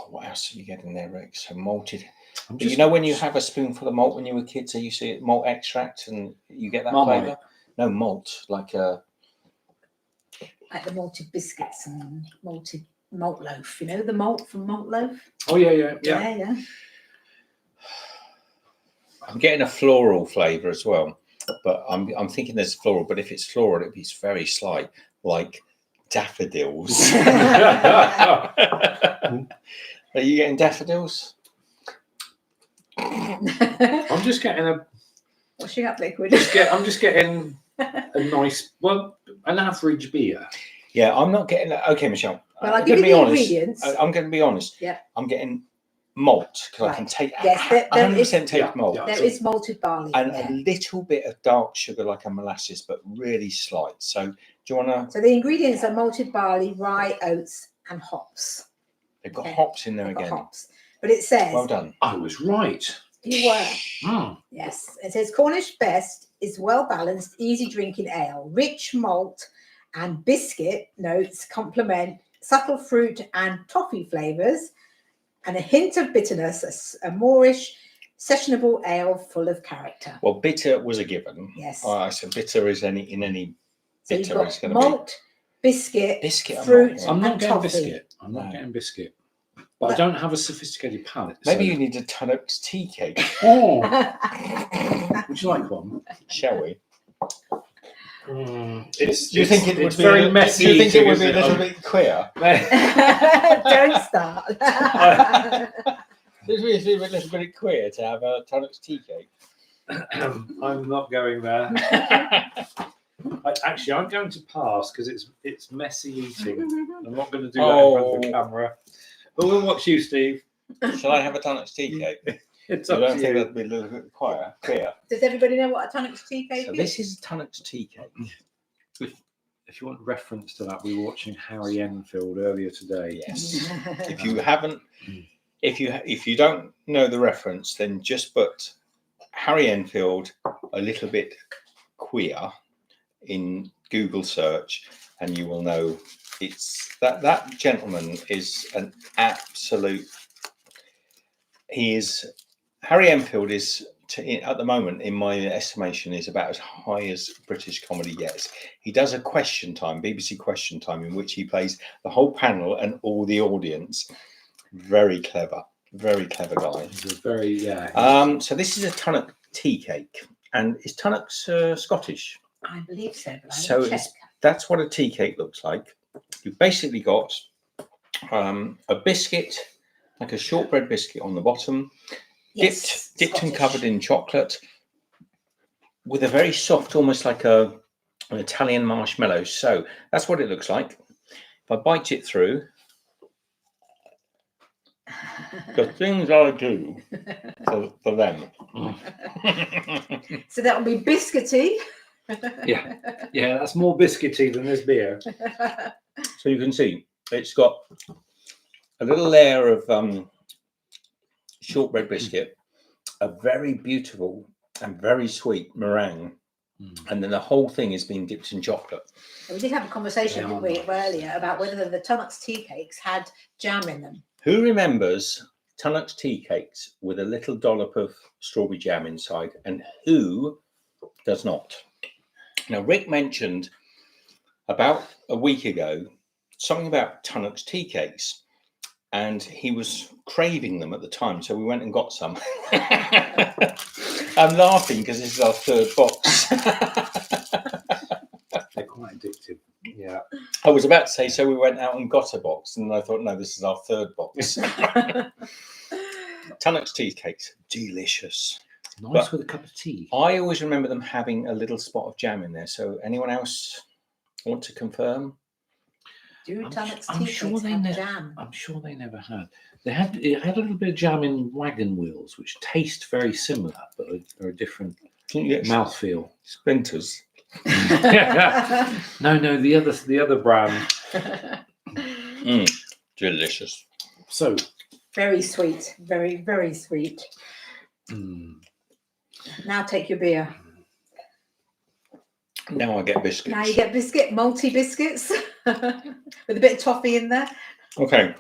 what else are you getting there, Rick? So malted. You know when you have a spoonful of malt when you were kids, so you see it malt extract and you get that flavour? No, malt, like a Like the malted biscuits and malted malt loaf. You know the malt from malt loaf? Oh yeah. Yeah. I'm getting a floral flavour as well. But I'm thinking there's floral, but if it's floral, it'd be very slight, like daffodils. Are you getting daffodils? I'm just getting a. Washing up liquid. I'm just getting a nice, an average beer. Yeah, I'm not getting that. Okay, Michelle. Well, I'll give you the ingredients. I'm going to be honest. Yeah. I'm getting malt because Right. I can take. Yes, there 100% take malt. Yeah. There is malted barley. And there. a little bit of dark sugar, like a molasses, but really slight. So, do you want to? So the ingredients are malted barley, rye, oats, and hops. They've got Okay. hops in there They've got again. hops. But it says Well done. I was right. you were. Mm. Yes. It says Cornish Best is well balanced, easy drinking ale. Rich malt and biscuit notes complement subtle fruit and toffee flavours, and a hint of bitterness, a Moorish sessionable ale full of character. Well, bitter was a given. Yes. So bitter is any So you've bitter is got going to be. malt, biscuit, Biscuit, I'm fruit, not- I'm not and getting toffee. biscuit. I'm not No. getting biscuit. But I don't have a sophisticated palate. Maybe so- you need a Tunnock's tea cake, Oh, would you like one? shall we? It's, Do you think it would it's be very messy? Do you think it would be a eating, little isn't bit queer? Don't start. It would be a little bit queer to have a Tunnock's tea cake. I'm not going there. Actually, I'm going to pass because it's messy eating. I'm not going to do that in front of the camera. But we'll watch you, Steve. Shall I have a Tunnock's tea cake? It's I up don't to think you. that'd be a little bit queer. Does everybody know what a Tunnock's tea cake So is? this is Tunnock's tea cake. If you want reference to that, we were watching Harry Enfield earlier today. Yes. If you haven't, if you don't know the reference, then just put Harry Enfield a little bit queer in Google search, and you will know it's that gentleman is an absolute. Harry Enfield is at the moment, in my estimation, is about as high as British comedy gets. He does a question time, BBC Question Time, in which he plays the whole panel and all the audience. Very clever guy. He's a very So this is a Tunnock tea cake, and is Tunnock's Scottish? I believe so. But I So didn't check. that's what a tea cake looks like. You've basically got a biscuit, like a shortbread biscuit on the bottom, Yes, dipped and Scottish. covered in chocolate, with a very soft, almost like an Italian marshmallow. So that's what it looks like. If I bite it through, the things I do for them. So that will be biscuity. yeah, that's more biscuity than this beer. So you can see it's got a little layer of shortbread biscuit, a very beautiful and very sweet meringue, and then the whole thing is being dipped in chocolate. We did have a conversation, didn't we, earlier about whether the Tunnock's tea cakes had jam in them. Who remembers Tunnock's tea cakes with a little dollop of strawberry jam inside, and who does not? Now, Rick mentioned about a week ago something about Tunnock's tea cakes, and he was craving them at the time, so we went and got some. I'm laughing because this is our third box. They're quite addictive. Yeah. I was about to say, so we went out and got a box, and I thought, no, this is our third box. Tunnock's cheesecakes, delicious. Nice But with a cup of tea. I always remember them having a little spot of jam in there. So anyone else want to confirm? Do I'm Tunnock's I'm tea sure cakes they have ne- jam? I'm sure they never had. It had a little bit of jam in wagon wheels, which taste very similar, but are a different Can you get mouthfeel. splinters? No, the other brand. Delicious. So, Very sweet. Very, very sweet. Now take your beer. Now I get biscuits. Now you get biscuit, multi biscuits with a bit of toffee in there. Okay.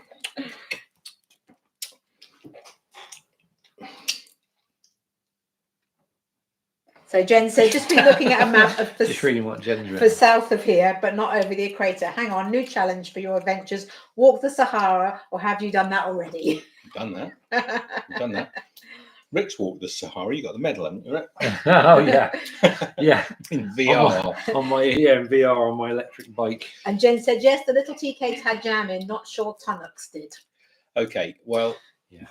So Jen said, just been looking at a map of just reading what Jen's for written. south of here, but not over the equator. Hang on, new challenge for your adventures. Walk the Sahara, or have you done that already? Done that. Done that. Rick's walked the Sahara. You got the medal, haven't you, Rick? Oh yeah, yeah. In VR. On my in VR on my electric bike. And Jen said, yes, the little tea cakes had jam in. Not sure Tunnock's did. Okay. Well, Yeah.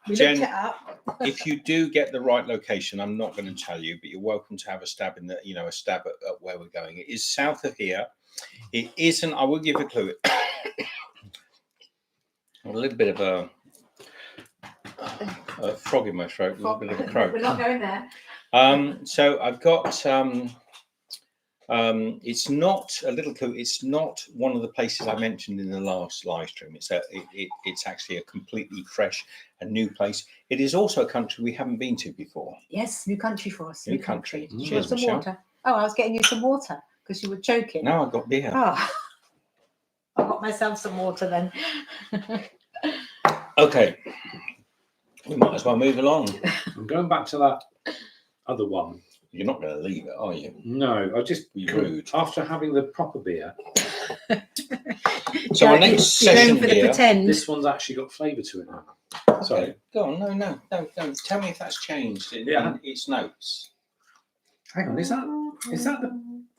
We Jen, looked it up. if you do get the right location, I'm not going to tell you, but you're welcome to have a stab in the, a stab at where we're going. It is south of here. It isn't. I will give a clue. A little bit of a frog in my throat, a little bit of a croak. We're not going there. So I've got. It's not a little clue. It's not one of the places I mentioned in the last live stream. It's actually a completely fresh and new place. It is also a country we haven't been to before. Yes, new country for us. New country. Do you Cheers, want some Michelle. water? Oh, I was getting you some water because you were choking. Now I've got beer. Oh, I got myself some water then. Okay, we might as well move along. I'm going back to that other one. You're not going to leave it, are you? No, I just Be rude. after having the proper beer. So our next You're going session for the here. pretend. This one's actually got flavour to it now. Sorry. Okay, go on. No. Tell me if that's changed in its notes. Hang on, is that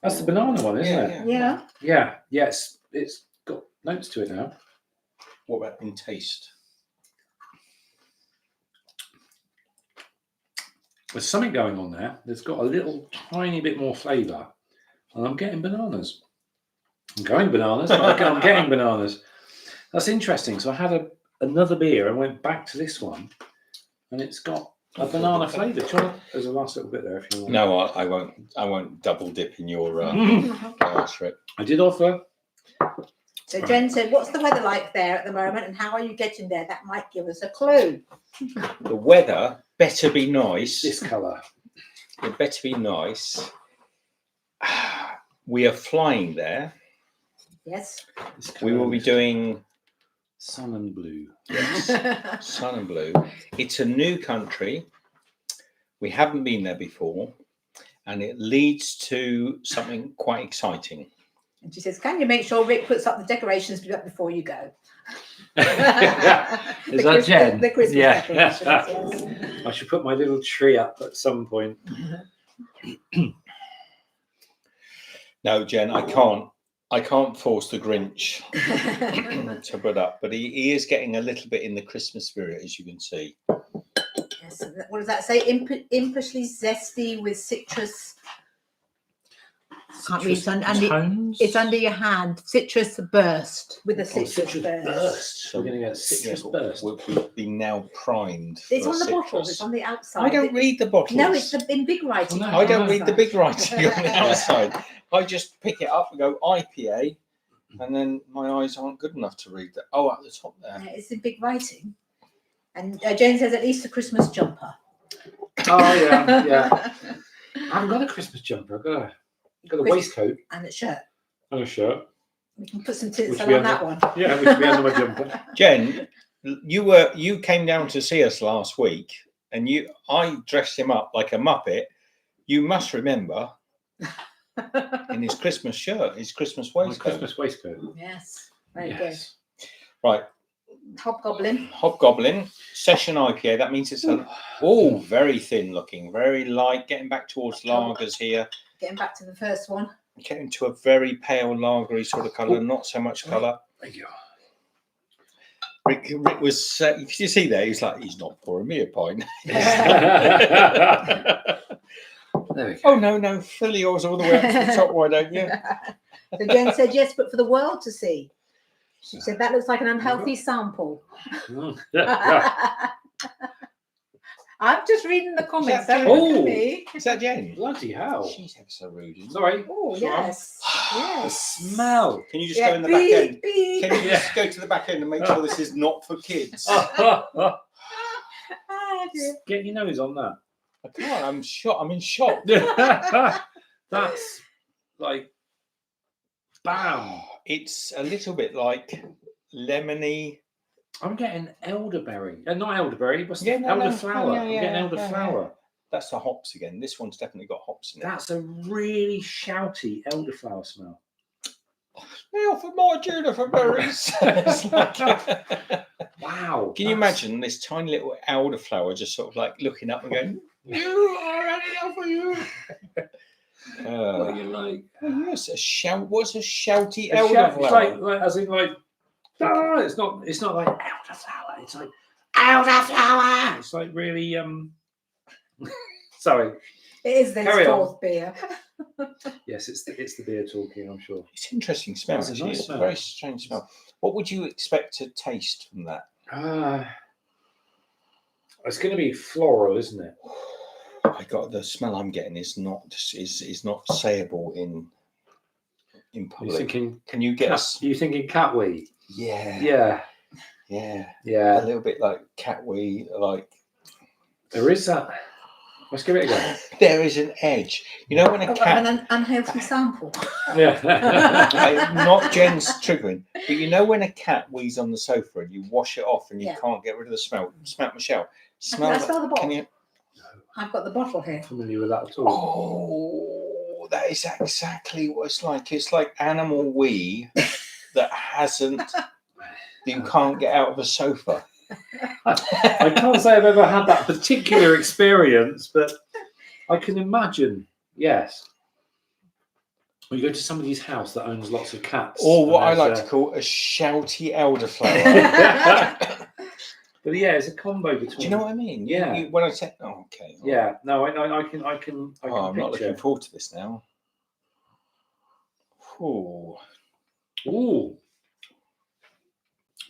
that's the banana one, isn't it? Yeah. Yeah. Yes, it's got notes to it now. What about in taste? There's something going on there. There's got a little tiny bit more flavour, and I'm getting bananas. I'm going bananas. But I'm getting bananas. That's interesting. So I had another beer and went back to this one, and it's got a banana flavour. There's a last little bit there if you want. No, I won't. I won't double dip in your glass, Rick. I did offer. So Jen said, what's the weather like there at the moment and how are you getting there? That might give us a clue. The weather better be nice. This colour. It better be nice. We are flying there. Yes. This We will be colour is doing sun and blue. sun and blue. It's a new country. We haven't been there before, and it leads to something quite exciting. And she says, can you make sure Rick puts up the decorations before you go? Is that Jen? The Christmas Yeah. decorations, yes. I should put my little tree up at some point. No, Jen, I can't force the Grinch to put up, but he is getting a little bit in the Christmas spirit, as you can see. Yes. What does that say? Impishly zesty with citrus. Can't read it. It's under your hand. Citrus burst with a citrus burst. So we're going to get citrus burst. We've been now primed. It's for on the citrus. bottles. It's on the outside. I don't read the bottles. No, it's in big writing. Oh, no. I don't on read the outside. big writing on the outside. I just pick it up and go IPA, and then my eyes aren't good enough to read that. Oh, at the top there. Yeah, it's in big writing. And Jane says at least a Christmas jumper. Oh, yeah. I haven't got a Christmas jumper. I've got a waistcoat And a shirt. and a shirt. We can put some Which tinsel we on that one. Yeah, which would be under my jumper. Jen, you came down to see us last week, and I dressed him up like a Muppet. You must remember, in his Christmas shirt, his Christmas My waistcoat. Christmas waistcoat. Yes. Very Yes. Right. Hobgoblin. Hobgoblin Session IPA. That means it's very thin looking, very light. Getting back towards lagers here. Getting back to the first one. Getting to a very pale lagery sort of colour, not so much colour. Thank you. Rick was, you see there, he's like, he's not pouring me a pint. There we go. Oh, no, fill yours all the way up to the top, why don't you? So Jen said yes, but for the world to see. She said that looks like an unhealthy sample. I'm just reading the comments. Don't look at me. Is that Jen? Bloody hell. She's ever so rude. Isn't Sorry. Oh, Sorry. yes. The Yes. smell. Can you just go in the back end? Beep. Can you just go to the back end and make sure this is not for kids? Ah, dear. Get your nose on that. I can't. I'm shocked. I'm in shock. That's like bam. It's a little bit like lemony. I'm getting elderberry. Not elderberry, but Yeah, no, elderflower. no. Yeah, I'm yeah, getting yeah, elderflower. That's the hops again. This one's definitely got hops in it. That's a really shouty elderflower smell. They offer more juniper berries. It's like- Wow. Can you imagine this tiny little elderflower just sort of like looking up and going, "You are enough for you." What are you like? Yes, a shout. What's a shouty A shout- elderflower? like as in like. "Ah," it's not like elderflower. It's like elderflower. It's like really Sorry. It is the Carry on. fourth beer. Yes, it's the beer talking. I'm sure. It's an interesting smell. It's a Actually. nice It's a smell. very strange smell. What would you expect to taste from that? It's going to be floral, isn't it? I got the smell I'm getting is not sayable in You're public. thinking. Can you get us? You thinking catwee? Yeah, Yeah. a Yeah. little bit like catwee. Like There is that. Let's give it a go. there is an edge. You know when a cat. An unhealthy sample. Yeah. Not Jen's triggering, but you know when a cat wheezes on the sofa and you wash it off and you Yeah. can't get rid of the smell. Smell, Michelle. Can I smell the bottle? Can you? I've got the bottle here. Familiar with that at all? Oh, that is exactly what it's like. It's like animal wee that you can't get out of a sofa. I can't say I've ever had that particular experience, but I can imagine. Yes. When you go to somebody's house that owns lots of cats. Or what I and like there's to call a shouty elderflower. But yeah, it's a combo between. Do you know what I mean? Yeah. When I say, oh, okay. all right. Yeah. No, I can. Oh, I'm not picture. looking forward to this now. Ooh. Ooh.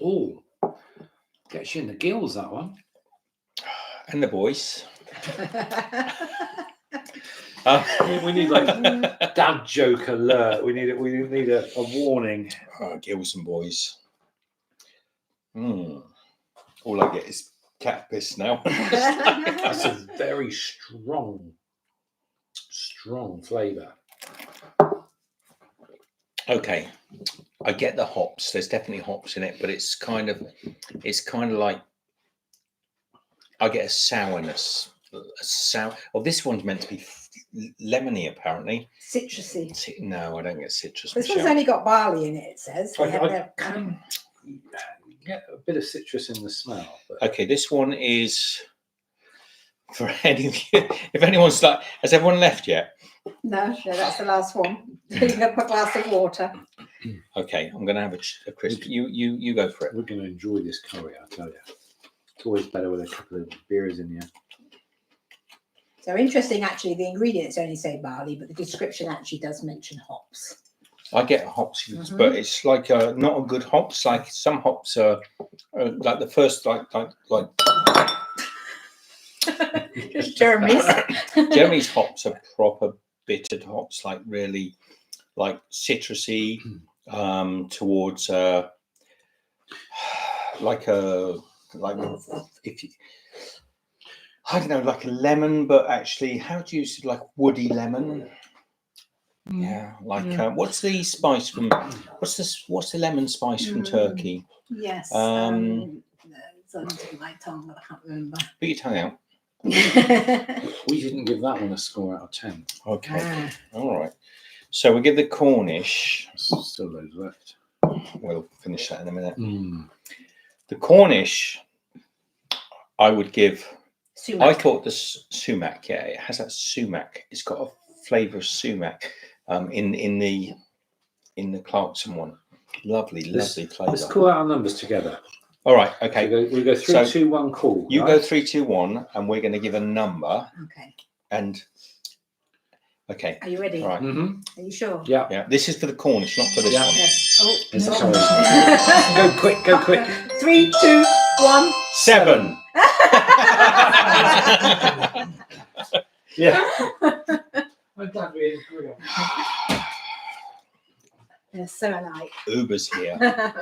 Ooh. Gets you in the gills, that one. And the boys. We need like dad joke alert. We need a warning. Gills and boys. All I get is cat piss now. That's a very strong flavour. Okay, I get the hops. There's definitely hops in it, but it's kind of like I get a sourness. This one's meant to be lemony, apparently. Citrusy. No, I don't get citrus. This one's Michelle. only got barley in it, it says. They have I their- can get a bit of citrus in the smell. But Okay, this one is for any. If anyone's like, has everyone left yet? No, that's the last one. Picking up a glass of water. Okay, I'm going to have a crisp. You go for it. we're going to enjoy this curry, I tell you. It's always better with a couple of beers in you. So interesting, actually, the ingredients only say barley, but the description actually does mention hops. I get hops, but it's like not a good hops. Like some hops are like the first like Jeremy's. Jeremy's hops are proper bittered hops, like really like citrusy towards like if you, I don't know, like a lemon, but actually, how do you use it? Like woody lemon? Yeah, like what's the spice from? What's the lemon spice from Turkey? Yes. Put It's on my tongue, but I can't remember. your tongue out. We didn't give that one a score out of 10. Okay, all right. So we give the Cornish. There's still loads left. We'll finish that in a minute. The Cornish, I would give. Sumac. I thought the sumac. Yeah, it has that sumac. It's got a flavour of sumac. In the Clarkson one, lovely flavour. Let's call out our numbers together. All right, okay. We go 3, 2, 1. Call. You right? go 3, 2, 1, and we're going to give a number. Okay. And okay, Are you ready? all right. Mhm. Are you sure? Yeah. Yeah, this is for the Cornish, not for this Yeah. one. Yes. Oh, It's no. sorry. Go quick. Go quick. 3, 2, 1. 7. Yeah. I'm glad we agree on They're so alike. Uber's here.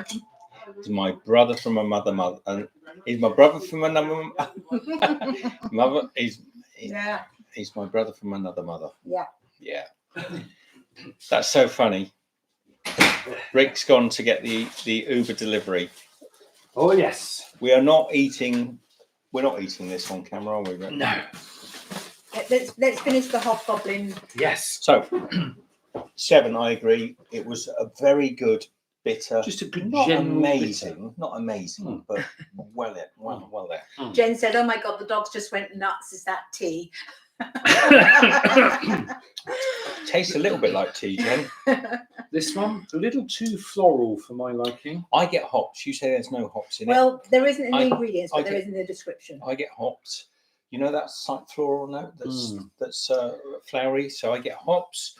He's my brother from another mother, and he's my brother from another mother. Yeah. He's my brother from another mother. Yeah. Yeah. That's so funny. Rick's gone to get the Uber delivery. Oh yes. We're not eating this on camera, are we, Rick? No. Let's finish the hobgoblin. Yes. So 7, I agree. It was a very good bitter. Just a good Not general amazing, not amazing, Mm. but well there. Jen said, "Oh my God, the dogs just went nuts. Is that tea?" Tastes a little bit like tea, Jen. This one a little too floral for my liking. I get hops. You say there's no hops in it. Well, there isn't in the I- ingredients, but I there get- is in the description. I get hops. You know that slight floral note that's flowery. So I get hops.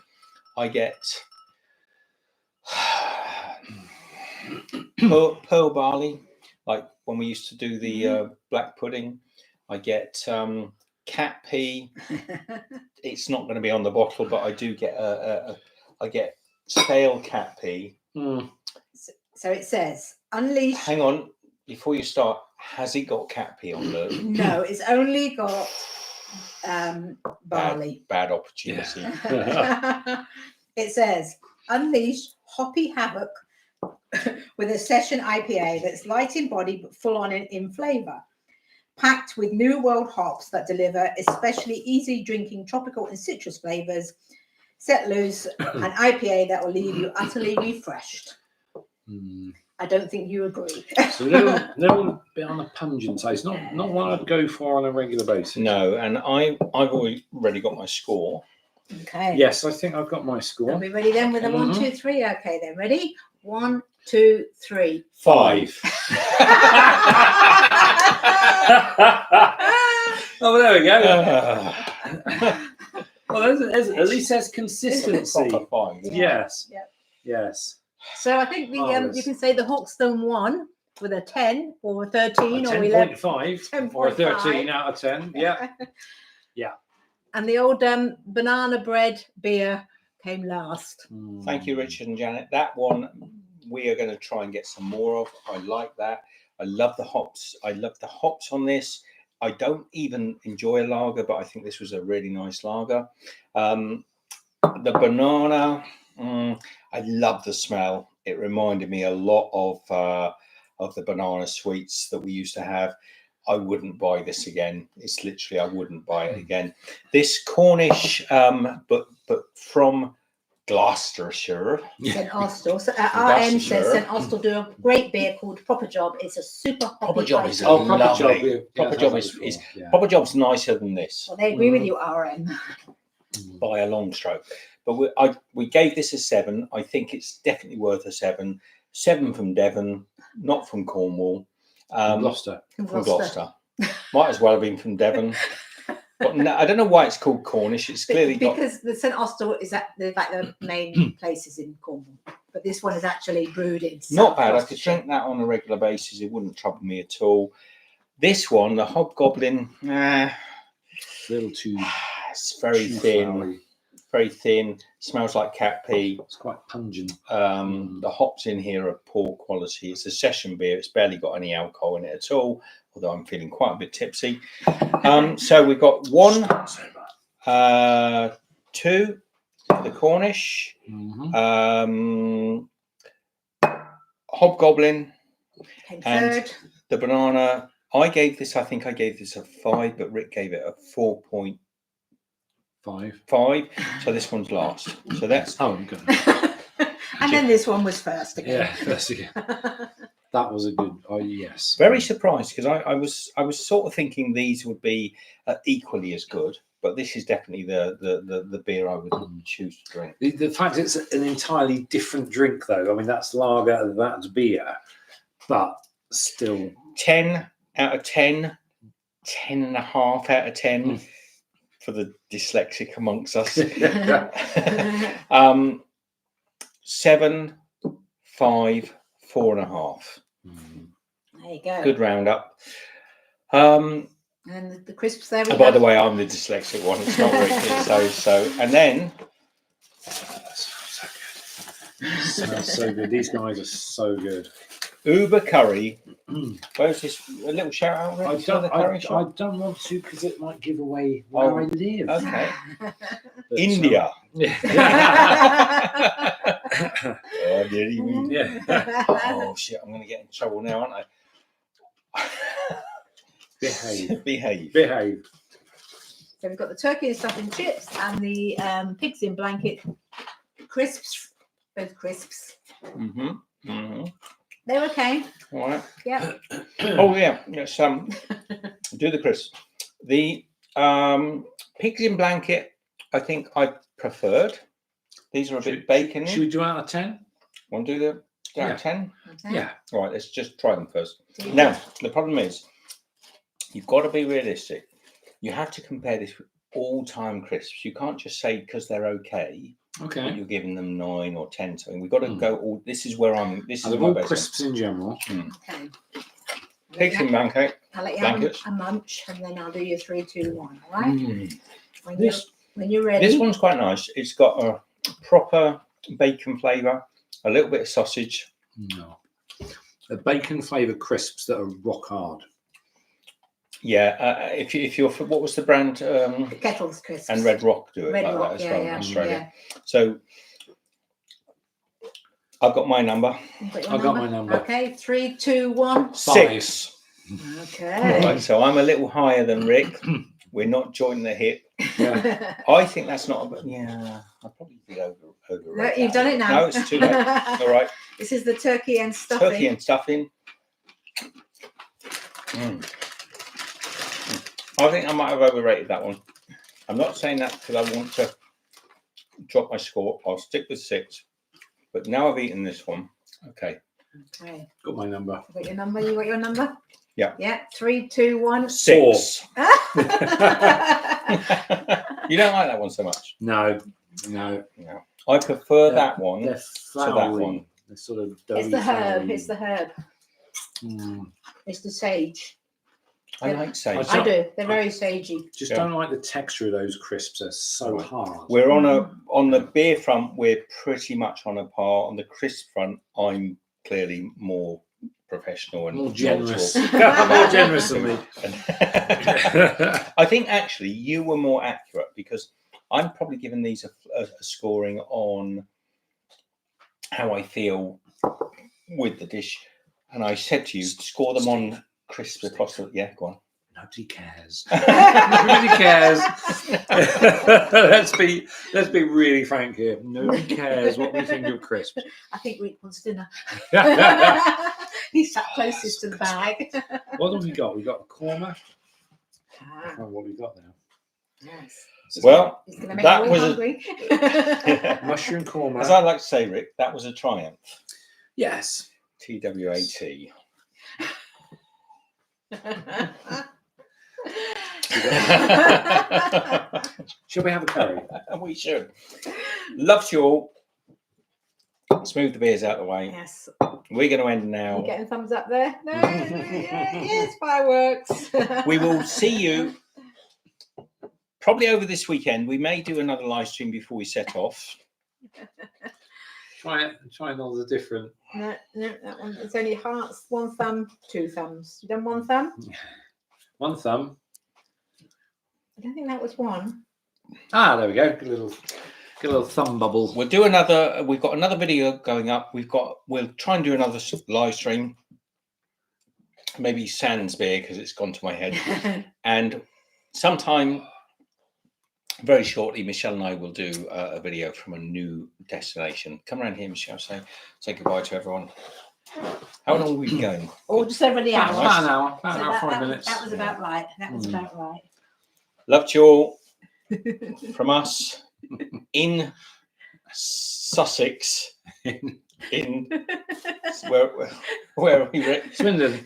I get pearl barley, like when we used to do the black pudding. I get cat pea. It's not going to be on the bottle, but I do get I get stale cat pea. Mm. So it says, unleash. Hang on, before you start, has it got cat pea on the No, it's only got barley. bad opportunity? It says, unleash hoppy havoc with a session IPA that's light in body but full on in flavour. Packed with New World hops that deliver especially easy drinking tropical and citrus flavours. Set loose an IPA that will leave you utterly refreshed. Mm. I don't think you agree. It's a little bit on the pungent taste. Not one I'd go for on a regular basis. No, and I've already got my score. Okay. Yes, I think I've got my Are score. we ready then with a 1, 2, 3? Okay, then ready? 1, 2, 3. 5. Oh, there we go. Uh, Well, at least there's consistency. proper 5. Yes. Yep. Yes. So I think the Marvellous. you can say the Hawkstone won with a 10 or a 13 or 11. 10.5 or a 13 out of 10. Yeah. And the old banana bread beer came last. Thank you, Richard and Janet. That one we are going to try and get some more of. I like that. I love the hops. I love the hops on this. I don't even enjoy a lager, but I think this was a really nice lager. The banana, I love the smell. It reminded me a lot of the banana sweets that we used to have. I wouldn't buy this again. It's literally, I wouldn't buy it again. This Cornish, but from Gloucestershire. St. Austell. So, RN says St. Austell do a great beer called Proper Job. It's a super hoppy Proper Job IPA. is Oh, Proper lovely. Job. Yeah. Proper Yeah, Job that's is what it's called. Yeah. Proper Job's nicer than this Well, they agree with you, RN. by a long stroke. But we gave this a 7. I think it's definitely worth a 7. 7 from Devon, not from Cornwall. Gloucester. From Gloucester. Might as well have been from Devon. But no, I don't know why it's called Cornish. It's clearly got. Because the St. Austell is like the main places in Cornwall. But this one is actually brewed in Not South bad. I could Gloucestershire. drink that on a regular basis. It wouldn't trouble me at all. This one, the Hobgoblin, A little too it's very too thin. flowery. Very thin. Smells like cat pea. It's quite pungent. The hops in here are poor quality. It's a session beer. It's barely got any alcohol in it at all, although I'm feeling quite a bit tipsy. So we've got 1, 2, the Cornish, Mhm. Hobgoblin, Came and third. the banana. I gave this a 5, but Rick gave it a 4.5. 5. So this one's last. So that's Oh, good. And then this one was first again. Yeah, first again. That was a good. Oh yes. Very surprised because I was sort of thinking these would be equally as good, but this is definitely the beer I would choose to drink. The fact it's an entirely different drink, though. I mean, that's lager, that's beer, but still 10 out of 10, 10.5 out of 10 for the dyslexic amongst us. 7, 5, 4.5. There you go. Good roundup. And the crisps there. We By have. the way, I'm the dyslexic one. It's not Rick. So, and then so good. Smells so good. These guys are so good. Uber Curry. Where's this? A little shout out. Rick, I for the curry shop? don't want to because it might give away where I live. Okay. But, India. Yeah. Oh, dear. Yeah. Oh shit! I'm going to get in trouble now, aren't I? Behave. Behave. So we've got the turkey and stuffing chips and the pigs in blanket crisps. Both crisps. They're okay. All right. Yeah. Oh yeah. Yes. Do the crisps. The pigs in blanket. I think I preferred. These are a bit bacony. Should we do out of 10? Want to do the out of 10? Okay. Yeah. All right. Let's just try them first. Now the problem is, you've got to be realistic. You have to compare this with all-time crisps. You can't just say because they're okay. Okay. That you're giving them 9 or 10. Something. We've got to go. All this is where I'm. This is They're my all basic. crisps in general. Okay. Pigs in blanket. I'll let you have blankets. a munch and then I'll do your 3, 2, 1. All right. When you're ready. This one's quite nice. It's got a proper bacon flavour, a little bit of sausage. No. The bacon flavoured crisps that are rock hard. Yeah. If you're what was the brand? Kettle's crisps. And Red Rock do it Red like Rock, that as well in yeah. Australia. So I've got my number. I've got my number. Okay, 3, 2, 1. 6. Okay. Right, so I'm a little higher than Rick. We're not joining the hip. Yeah. I think that's not. Yeah, I'll probably be over. No, you've done it now. No, it's too late. All right. This is the turkey and stuffing. Turkey and stuffing. I think I might have overrated that one. I'm not saying that because I want to drop my score. I'll stick with 6. But now I've eaten this one. Okay. Okay. Got my number. You got your number? You got your number? Yeah. Yeah. 3, 2, 1. 6. You don't like that one so much? No. I prefer that one They're to that floury. one. They're sort of It's the herb. floury. It's the herb. It's the sage. I like sage. I do. They're very sagey. Just Yeah. don't like the texture of those crisps. They're so Right. hard. We're on the beer front. We're pretty much on a par. On the crisp front, I'm clearly more professional and More generous. knowledgeable. More generous than me. I think actually you were more accurate because I'm probably giving these a scoring on how I feel with the dish, and I said to you, score them on crisp across the. Yeah, go on. Nobody cares. Nobody cares. let's be really frank here. Nobody cares what we think of crisps. I think Rick wants dinner. He's sat closest to the bag. What have we got? We got a korma. I Ah, don't know what we got now. yes. Well, It's going to make that you all was hungry. Mushroom korma. as I like to say, Rick, that was a triumph. Yes. TWAT. Shall we have a curry? We should. Love to you all. Smooth the beers out of the way. Yes. We're going to end now. You getting thumbs up there? No. Yes, fireworks. We will see you probably over this weekend. We may do another live stream before we set off. Try all the different. No, that one. It's only hearts. 1 thumb, 2 thumbs. You done 1 thumb? One thumb. I don't think that was 1. Ah, there we go. Get a little thumb bubble. We'll do another. We've got another video going up. We'll try and do another live stream. Maybe sans beer because it's gone to my head. And sometime very shortly, Michelle and I will do a video from a new destination. Come around here, Michelle. Say goodbye to everyone. How long are we going? Or just over the hour. About an hour, about So an hour, 5 that minutes. was about right. That was Mm. about right. Love to you all from us in Sussex. In where are we, Rick? Swindon.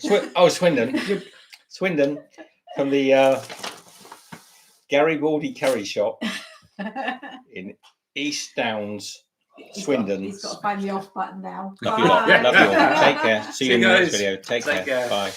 Swindon. Swindon from the Garibaldi Curry Shop in East Downs, Swindon. He's got to find the off button now. Love you lot. Bye. Love you all. Take care. See you in the next guys. video. Take care. care. Bye.